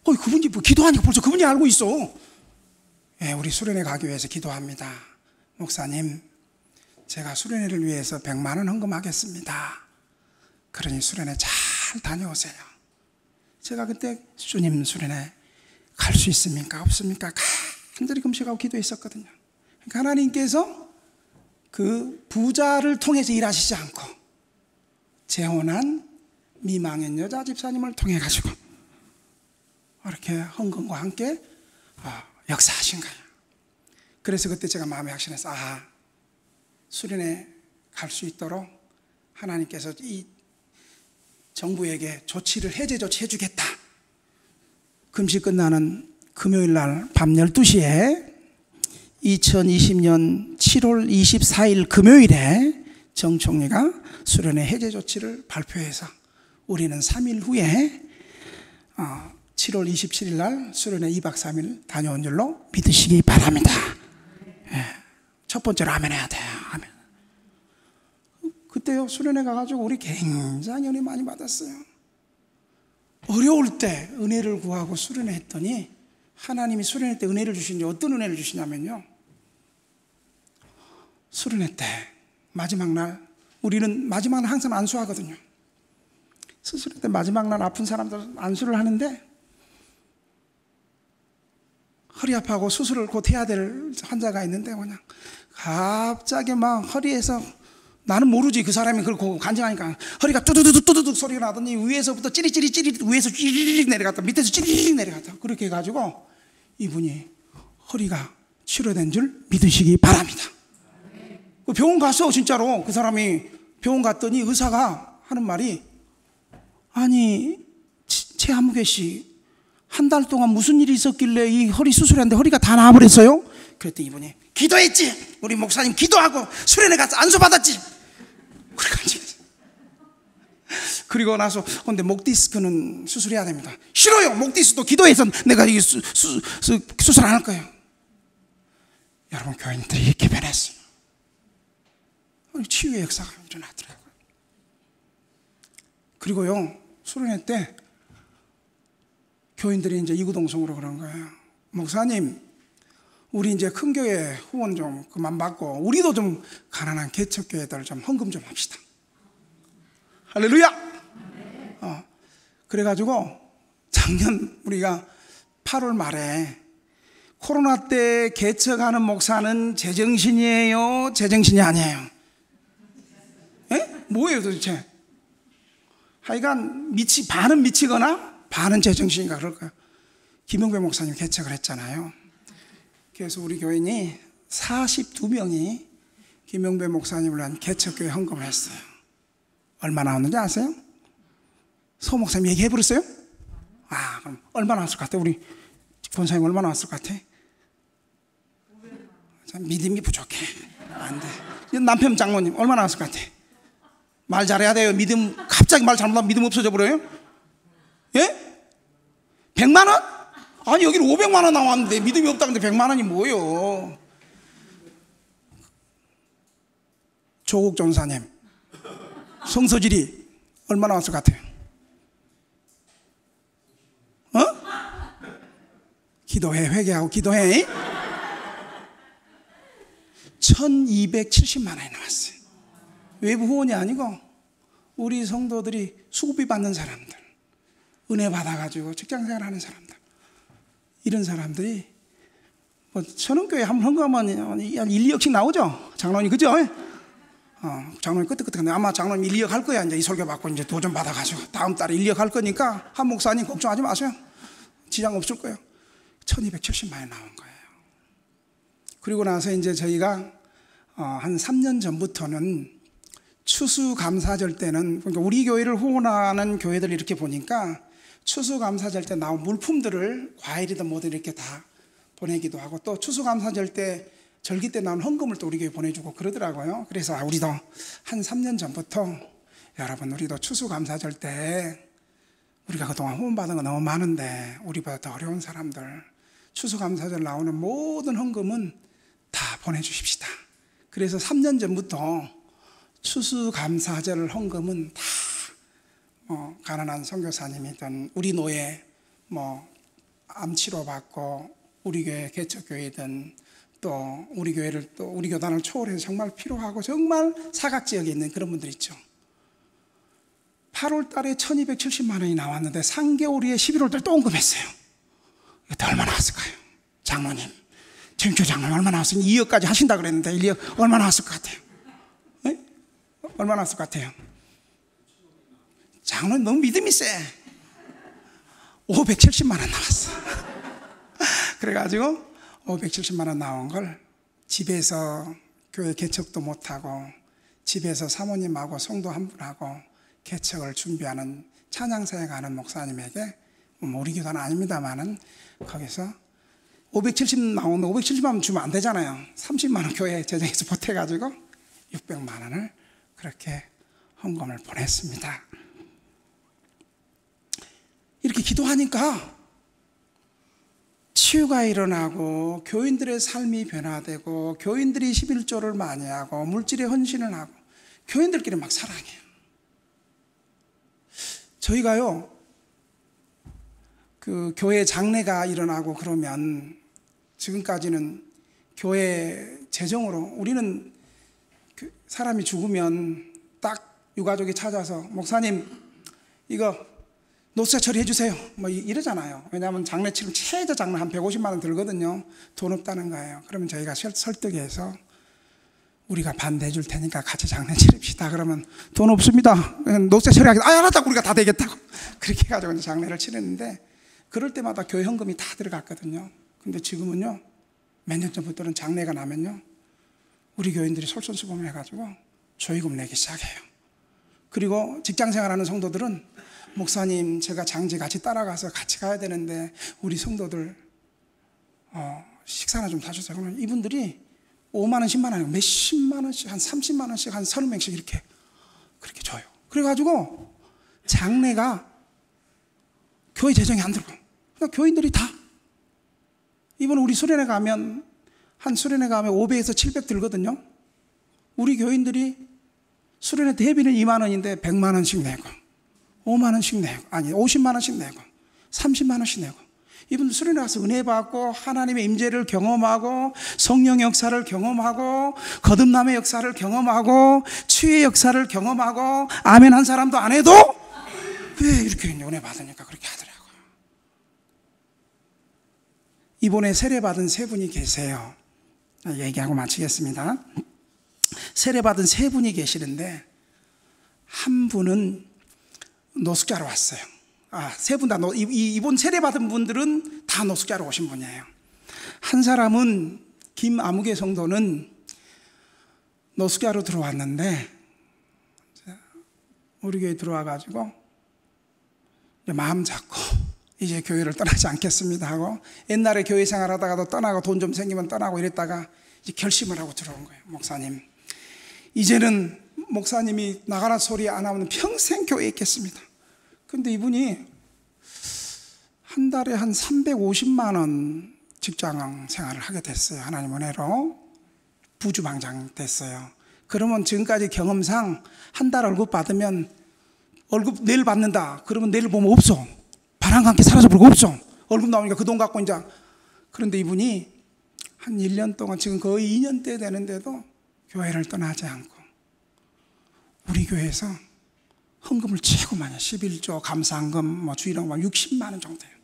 그분이 뭐 기도하니까 벌써 그분이 알고 있어. 예, 우리 수련회 가기 위해서 기도합니다. 목사님, 제가 수련회를 위해서 100만 원 헌금하겠습니다. 그러니 수련회 잘 다녀오세요. 제가 그때 주님, 수련회 갈 수 있습니까? 없습니까? 간절히 금식하고 기도했었거든요. 그러니까 하나님께서 그 부자를 통해서 일하시지 않고 재혼한 미망인 여자 집사님을 통해 가지고 이렇게 헌금과 함께 역사하신 거예요. 그래서 그때 제가 마음에 확신해서, 수련회 갈 수 있도록 하나님께서 이 정부에게 해제 조치 해주겠다. 금식 끝나는 금요일 날 밤 12시에 2020년 7월 24일 금요일에 정 총리가 수련회 해제 조치를 발표해서 우리는 3일 후에 7월 27일 날 수련회 2박 3일 다녀온 줄로 믿으시기 바랍니다. 예. 첫 번째로 아멘 해야 돼요. 아멘. 그때요, 수련회 가가지고 우리 굉장히 은혜 많이 받았어요. 어려울 때 은혜를 구하고 수련회 했더니 하나님이 수련회 때 은혜를 주시는지, 어떤 은혜를 주시냐면요, 수련회 때 마지막 날, 우리는 마지막 날 항상 안수하거든요. 수술회 때 마지막 날 아픈 사람들 안수를 하는데, 허리 아파하고 수술을 곧 해야 될 환자가 있는데 그냥 갑자기 막 허리에서, 나는 모르지, 그 사람이 그걸 간증하니까 허리가 뚜두두둑 소리가 나더니 위에서부터 찌릿찌릿 위에서 찌릿 내려갔다, 밑에서 찌릿 내려갔다. 그렇게 해가지고 이분이 허리가 치료된 줄 믿으시기 바랍니다. 병원 갔어, 진짜로. 그 사람이 병원 갔더니 의사가 하는 말이, 아니, 최한무개 씨, 한 달 동안 무슨 일이 있었길래 이 허리 수술했는데 허리가 다 나와버렸어요? 그랬더니 이분이, 기도했지. 우리 목사님 기도하고 수련회 가서 안수 받았지. 그래가지고 그리고 나서, 근데 목 디스크는 수술해야 됩니다. 싫어요. 목 디스크도 기도해서 내가 이 수술 안 할 거예요. 여러분, 교인들이 이렇게 변했어요. 치유의 역사가 일어나더라고요. 그리고요, 수련회 때 교인들이 이제 이구동성으로 그런 거예요. 목사님, 우리 이제 큰 교회 후원 좀 그만 받고 우리도 좀 가난한 개척교회들 좀 헌금 좀 합시다. 할렐루야. 그래가지고 작년 우리가 8월 말에 코로나 때 개척하는 목사는 제정신이에요, 제정신이 아니에요? 에? 뭐예요 도대체? 하여간 반은 미치거나 반은 제정신인가 그럴 거예요. 김영배 목사님 개척을 했잖아요. 그래서 우리 교인이 42명이 김영배 목사님을 위한 개척교회 헌금을 했어요. 얼마 나왔는지 아세요? 서 목사님 얘기해버렸어요? 그럼 얼마 나왔을 것 같아? 우리 권사님 얼마 나왔을 것 같아? 믿음이 부족해. 안 돼. 남편 장모님 얼마 나왔을 것 같아? 말 잘해야 돼요. 믿음, 갑자기 말 잘못하면 믿음 없어져 버려요? 예? 100만 원? 아니, 여기는 500만 원 나왔는데 믿음이 없다는데 100만 원이 뭐예요? 조국 전사님, 성서질이 얼마 나왔을 것 같아요? 기도해, 회개하고 기도해. 1270만 원이 나왔어요. 외부 후원이 아니고 우리 성도들이 수고비 받는 사람들, 은혜 받아가지고 직장생활 하는 사람들, 이런 사람들이 천원교회 한번 헌금하면 한 1, 2억씩 나오죠? 장로님, 그죠? 장로님 끄떡끄떡한데 아마 장로님 1, 2억 할 거야. 이제 이 설교 받고 이제 도전 받아가지고 다음 달에 1, 2억 할 거니까 한 목사님 걱정하지 마세요. 지장 없을 거예요. 1270만 원 나온 거예요. 그리고 나서 이제 저희가 한 3년 전부터는 추수감사절 때는, 그러니까 우리 교회를 후원하는 교회들 이렇게 보니까 추수감사절 때 나온 물품들을 과일이든 뭐든 이렇게 다 보내기도 하고, 또 추수감사절 때 절기 때 나온 헌금을 또 우리 교회 보내주고 그러더라고요. 그래서 우리도 한 3년 전부터, 여러분, 우리도 추수감사절 때 우리가 그동안 후원받은 거 너무 많은데 우리보다 더 어려운 사람들, 추수감사절 나오는 모든 헌금은 다 보내주십시다. 그래서 3년 전부터 추수감사절 헌금은 다 가난한 선교사님이든 우리 노예 암치료 받고 우리 교회 개척교회든 또 우리 교회를 또 우리 교단을 초월해서 정말 필요하고 정말 사각지역에 있는 그런 분들 있죠. 8월 달에 1270만 원이 나왔는데 3개월 후에 11월 달에 또 헌금했어요. 이때 얼마 나왔을까요? 장로님, 정교 장로님 얼마 나왔어요? 2억까지 하신다 그랬는데 1, 2억 얼마 나왔을 것 같아요? 네? 얼마 나왔을 것 같아요? 장로님 너무 믿음이 세. 570만 원 나왔어. 그래가지고 570만 원 나온 걸 집에서 교회 개척도 못하고 집에서 사모님하고 성도 한 분하고 개척을 준비하는 찬양사에 가는 목사님에게, 우리 교단은 아닙니다만은 거기서 570 나오면 570만 주면 안 되잖아요. 30만 원 교회 재정에서 보태가지고 600만 원을 그렇게 헌금을 보냈습니다. 이렇게 기도하니까 치유가 일어나고 교인들의 삶이 변화되고 교인들이 11조를 많이 하고 물질에 헌신을 하고 교인들끼리 막 사랑해요. 저희가요, 그 교회 장례가 일어나고 그러면 지금까지는 교회 재정으로 우리는 사람이 죽으면 딱 유가족이 찾아서 목사님 이거 노세 처리해 주세요 이러잖아요. 왜냐하면 장례 치르면 최저 장례 한 150만 원 들거든요. 돈 없다는 거예요. 그러면 저희가 설득해서 우리가 반대해 줄 테니까 같이 장례 치릅시다. 그러면 돈 없습니다. 노세 처리하겠다. 알았다고 우리가 다 되겠다고. 그렇게 해가지고 이제 장례를 치렀는데, 그럴 때마다 교회 헌금이 다 들어갔거든요. 근데 지금은요, 몇 년 전부터는 장례가 나면요, 우리 교인들이 솔선수범해가지고 조의금 내기 시작해요. 그리고 직장생활하는 성도들은 목사님 제가 장지 같이 따라가서 같이 가야 되는데 우리 성도들 식사나 좀 사주세요. 그러면 이분들이 5만 원, 10만 원 아니고 몇십만 원씩, 한 30만 원씩, 한 30명씩 이렇게 그렇게 줘요. 그래가지고 장례가 교회 재정이 안 들고 그러니까 교인들이 다 이번 우리 수련회 가면 한 수련회 가면 500에서 700 들거든요. 우리 교인들이 수련회 대비는 2만 원인데 100만 원씩 내고 5만 원씩 내고 아니 50만 원씩 내고 30만 원씩 내고 이분들 수련회 가서 은혜 받고 하나님의 임재를 경험하고 성령 역사를 경험하고 거듭남의 역사를 경험하고 치유의 역사를 경험하고 아멘 한 사람도 안 해도 왜 이렇게 은혜 받으니까 그렇게 하더라고요. 이번에 세례받은 세 분이 계세요. 얘기하고 마치겠습니다. 세례받은 세 분이 계시는데 한 분은 노숙자로 왔어요. 세 분 다 이번 세례받은 분들은 다 노숙자로 오신 분이에요. 한 사람은 김아무개 성도는 노숙자로 들어왔는데 우리 교회 들어와가지고 마음 잡고 이제 교회를 떠나지 않겠습니다 하고 옛날에 교회 생활하다가도 떠나고 돈 좀 생기면 떠나고 이랬다가 이제 결심을 하고 들어온 거예요. 목사님 이제는 목사님이 나가라 소리 안 하면 평생 교회에 있겠습니다. 근데 이분이 한 달에 한 350만 원 직장 생활을 하게 됐어요. 하나님 은혜로 부주방장 됐어요. 그러면 지금까지 경험상 한 달 월급 받으면 월급 내일 받는다 그러면 내일 보면 없어. 바람과 함께 사라져버리고 없어. 월급 나오니까 그 돈 갖고 이제. 그런데 이분이 한 1년 동안 지금 거의 2년째 되는데도 교회를 떠나지 않고 우리 교회에서 헌금을 최고 많이 11조 감사헌금 주일헌금 60만 원 정도예요.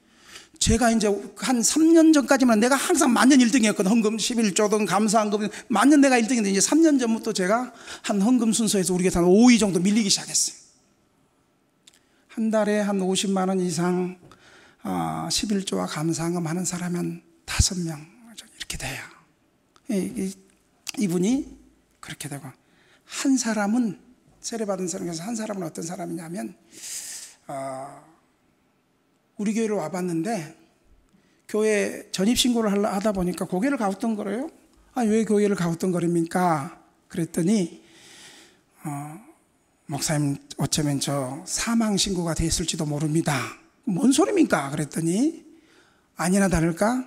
제가 이제 한 3년 전까지만 내가 항상 만년 1등이었거든. 헌금 11조든 감사헌금 만년 내가 1등인데 이제 3년 전부터 제가 한 헌금 순서에서 우리 교회 한 5위 정도 밀리기 시작했어요. 한 달에 한 50만 원 이상 11조와 감사헌금 하는 사람은 5명 이렇게 돼요. 이분이 그렇게 되고 한 사람은 세례받은 사람 중에서 한 사람은 어떤 사람이냐면 우리 교회를 와봤는데 교회 전입신고를 하다 보니까 고개를 갸우뚱거려요. 왜 교회를 갸우뚱거립니까? 그랬더니 목사님 어쩌면 저 사망신고가 됐을지도 모릅니다. 뭔 소리입니까? 그랬더니 아니나 다를까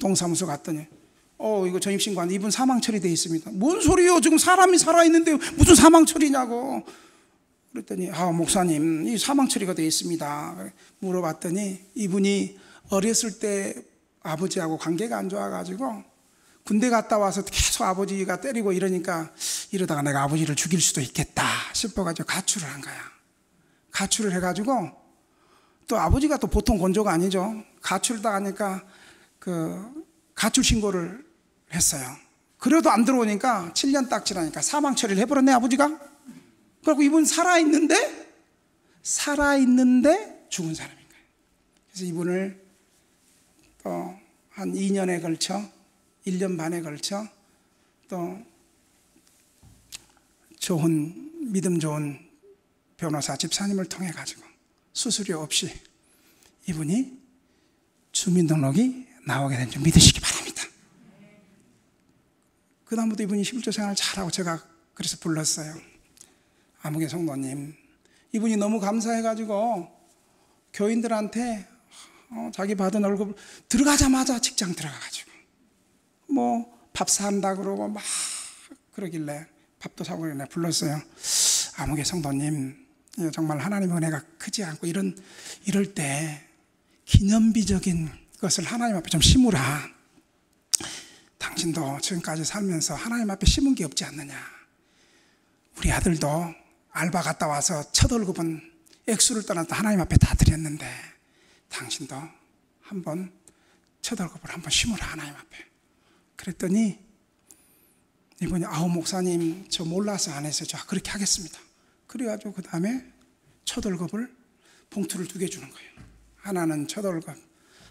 동사무소 갔더니 이거 전입신고하는데 이분 사망 처리되어 있습니다. 뭔 소리요? 지금 사람이 살아있는데 무슨 사망 처리냐고. 그랬더니 목사님 이 사망 처리가 되어 있습니다. 물어봤더니 이분이 어렸을 때 아버지하고 관계가 안 좋아가지고 군대 갔다 와서 계속 아버지가 때리고 이러다가 내가 아버지를 죽일 수도 있겠다 싶어가지고 가출을 한 거야. 가출을 해가지고 또 아버지가 또 보통 건조가 아니죠. 가출을 당하니까 가출 신고를 했어요. 그래도 안 들어오니까 7년 딱 지나니까 사망 처리를 해버렸네 아버지가. 그리고 이분 살아있는데 죽은 사람인 거예요. 그래서 이분을 또 한 2년에 걸쳐 1년 반에 걸쳐 또 믿음 좋은 변호사 집사님을 통해 가지고 수수료 없이 이분이 주민등록이 나오게 된 줄 믿으시기 바랍니다. 그 다음부터 이분이 11조 생활을 잘하고 제가 그래서 불렀어요. 아무개 성도님, 이분이 너무 감사해가지고 교인들한테 자기 받은 월급 들어가자마자 직장 들어가가지고 밥 산다 그러고 막 그러길래 밥도 사고 그러길래 불렀어요. 아무개 성도님, 정말 하나님의 은혜가 크지 않고 이럴 때 기념비적인 것을 하나님 앞에 좀 심으라. 당신도 지금까지 살면서 하나님 앞에 심은 게 없지 않느냐. 우리 아들도 알바 갔다 와서 첫 월급은 액수를 떠나서 하나님 앞에 다 드렸는데 당신도 한번 첫 월급을 한번 심으라 하나님 앞에. 그랬더니 이분이 목사님 저 몰라서 안 해서 저 그렇게 하겠습니다. 그래가지고 그 다음에 첫 월급을 봉투를 2개 주는 거예요. 하나는 첫 월급,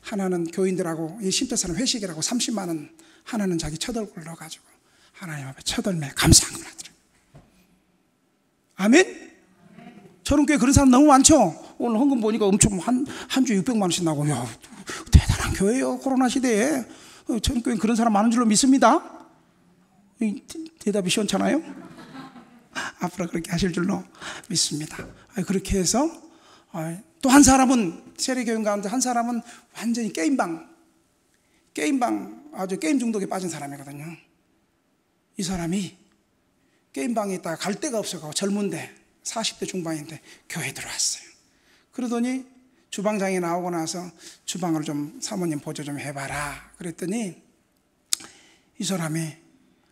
하나는 교인들하고 이 심표사람 회식이라고 30만 원, 하나는 자기 첫 월급을 넣어가지고 하나님 앞에 첫 열매 감사함을 드려요. 아멘? 저런 교회 그런 사람 너무 많죠? 오늘 헌금 보니까 엄청 한 주에 600만 원씩 나고, 야, 대단한 교회예요. 코로나 시대에. 저런 교회 그런 사람 많은 줄로 믿습니다. 대답이 시원찮아요? 앞으로 그렇게 하실 줄로 믿습니다. 그렇게 해서 또 한 사람은, 세례교인 가운데 한 사람은 완전히 게임방 아주 게임 중독에 빠진 사람이거든요. 이 사람이 게임방에 있다가 갈 데가 없어서 젊은데 40대 중반인데 교회에 들어왔어요. 그러더니 주방장이 나오고 나서 주방을 좀 사모님 보조 좀 해봐라 그랬더니 이 사람이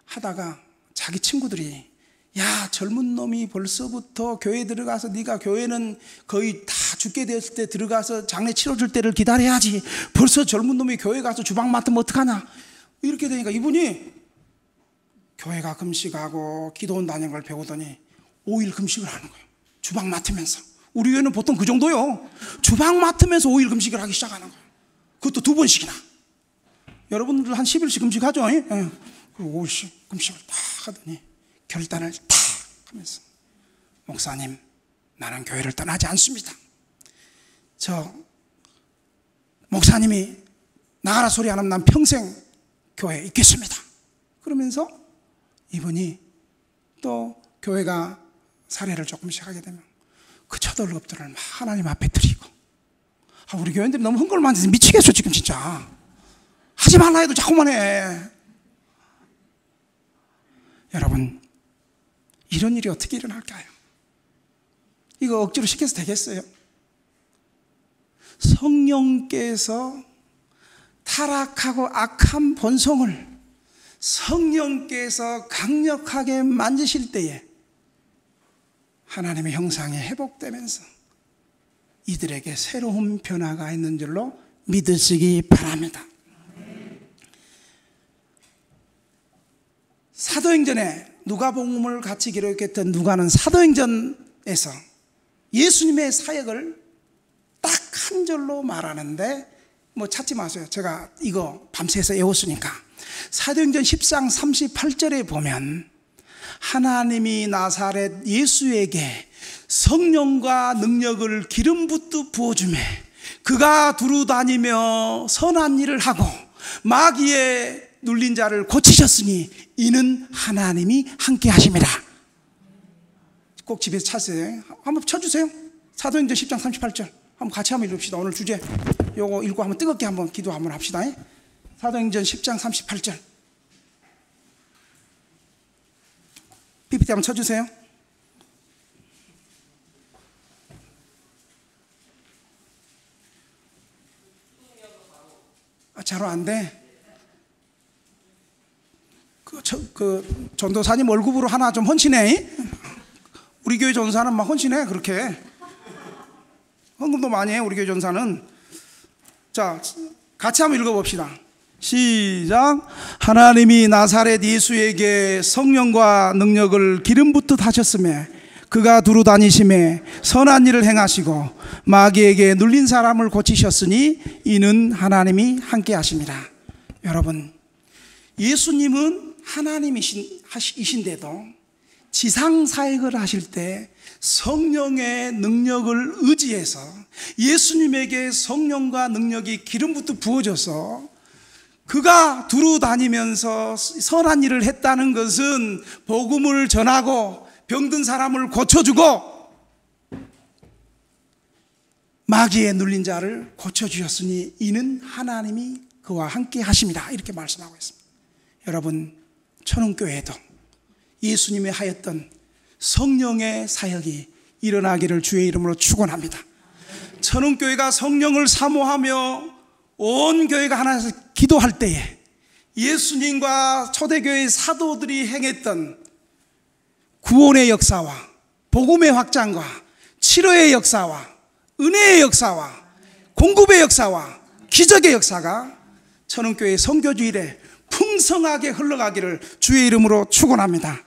하다가 자기 친구들이, 야, 젊은 놈이 벌써부터 교회에 들어가서, 네가 교회는 거의 다 죽게 되었을 때 들어가서 장례 치러줄 때를 기다려야지, 벌써 젊은 놈이 교회 가서 주방 맡으면 어떡하나, 이렇게 되니까 이분이 교회가 금식하고 기도원 다니는 걸 배우더니 5일 금식을 하는 거예요. 주방 맡으면서. 우리 교회는 보통 그 정도요. 주방 맡으면서 5일 금식을 하기 시작하는 거예요. 그것도 2번씩이나. 여러분들 한 10일씩 금식하죠? 예. 그리고 5일씩 금식을 딱 하더니 결단을 탁 하면서, 목사님, 나는 교회를 떠나지 않습니다. 저 목사님이 나가라 소리 안 하면 난 평생 교회에 있겠습니다. 그러면서 이분이 또 교회가 사례를 조금씩 하게 되면 그 첫월급들을 하나님 앞에 드리고, 우리 교회인들이 너무 흥걸 만드서 미치겠어 지금 진짜. 하지 말라 해도 자꾸만 해. 여러분, 이런 일이 어떻게 일어날까요? 이거 억지로 시켜서 되겠어요? 성령께서 타락하고 악한 본성을 성령께서 강력하게 만지실 때에 하나님의 형상이 회복되면서 이들에게 새로운 변화가 있는 줄로 믿으시기 바랍니다. 사도행전에 누가복음을 같이 기록했던 누가는 사도행전에서 예수님의 사역을 딱 한 절로 말하는데, 뭐 찾지 마세요. 제가 이거 밤새서 외웠으니까. 사도행전 10장 38절에 보면 하나님이 나사렛 예수에게 성령과 능력을 기름 붓듯 부어주매 그가 두루 다니며 선한 일을 하고 마귀에 눌린 자를 고치셨으니 이는 하나님이 함께 하심이라. 꼭 집에서 찾으세요. 한번 쳐주세요. 사도행전 10장 38절 한번 같이 한번 읽읍시다. 오늘 주제 요거 읽고 한번 뜨겁게 한번 기도 한번 합시다. 사도행전 10장 38절 PPT 한번 쳐주세요. 자로 안 돼. 그 전도사님 월급으로 하나 좀 헌신해. 우리 교회 전사는 막 헌신해. 그렇게 헌금도 많이 해. 우리 교회 전사는. 자, 같이 한번 읽어봅시다. 시작. 하나님이 나사렛 예수에게 성령과 능력을 기름 붓듯 하셨으며 그가 두루 다니심에 선한 일을 행하시고 마귀에게 눌린 사람을 고치셨으니 이는 하나님이 함께 하십니다. 여러분, 예수님은 하나님이신데도 지상 사역을 하실 때 성령의 능력을 의지해서 예수님에게 성령과 능력이 기름 붓듯 부어져서 그가 두루 다니면서 선한 일을 했다는 것은 복음을 전하고 병든 사람을 고쳐주고 마귀에 눌린 자를 고쳐주셨으니 이는 하나님이 그와 함께 하십니다. 이렇게 말씀하고 있습니다. 여러분, 천흥교회도 예수님이 하였던 성령의 사역이 일어나기를 주의 이름으로 축원합니다. 천흥교회가 성령을 사모하며 온 교회가 하나에서 기도할 때에 예수님과 초대교회의 사도들이 행했던 구원의 역사와 복음의 확장과 치료의 역사와 은혜의 역사와 공급의 역사와 기적의 역사가 천흥교회 선교주일에 풍성하게 흘러가기를 주의 이름으로 축원합니다.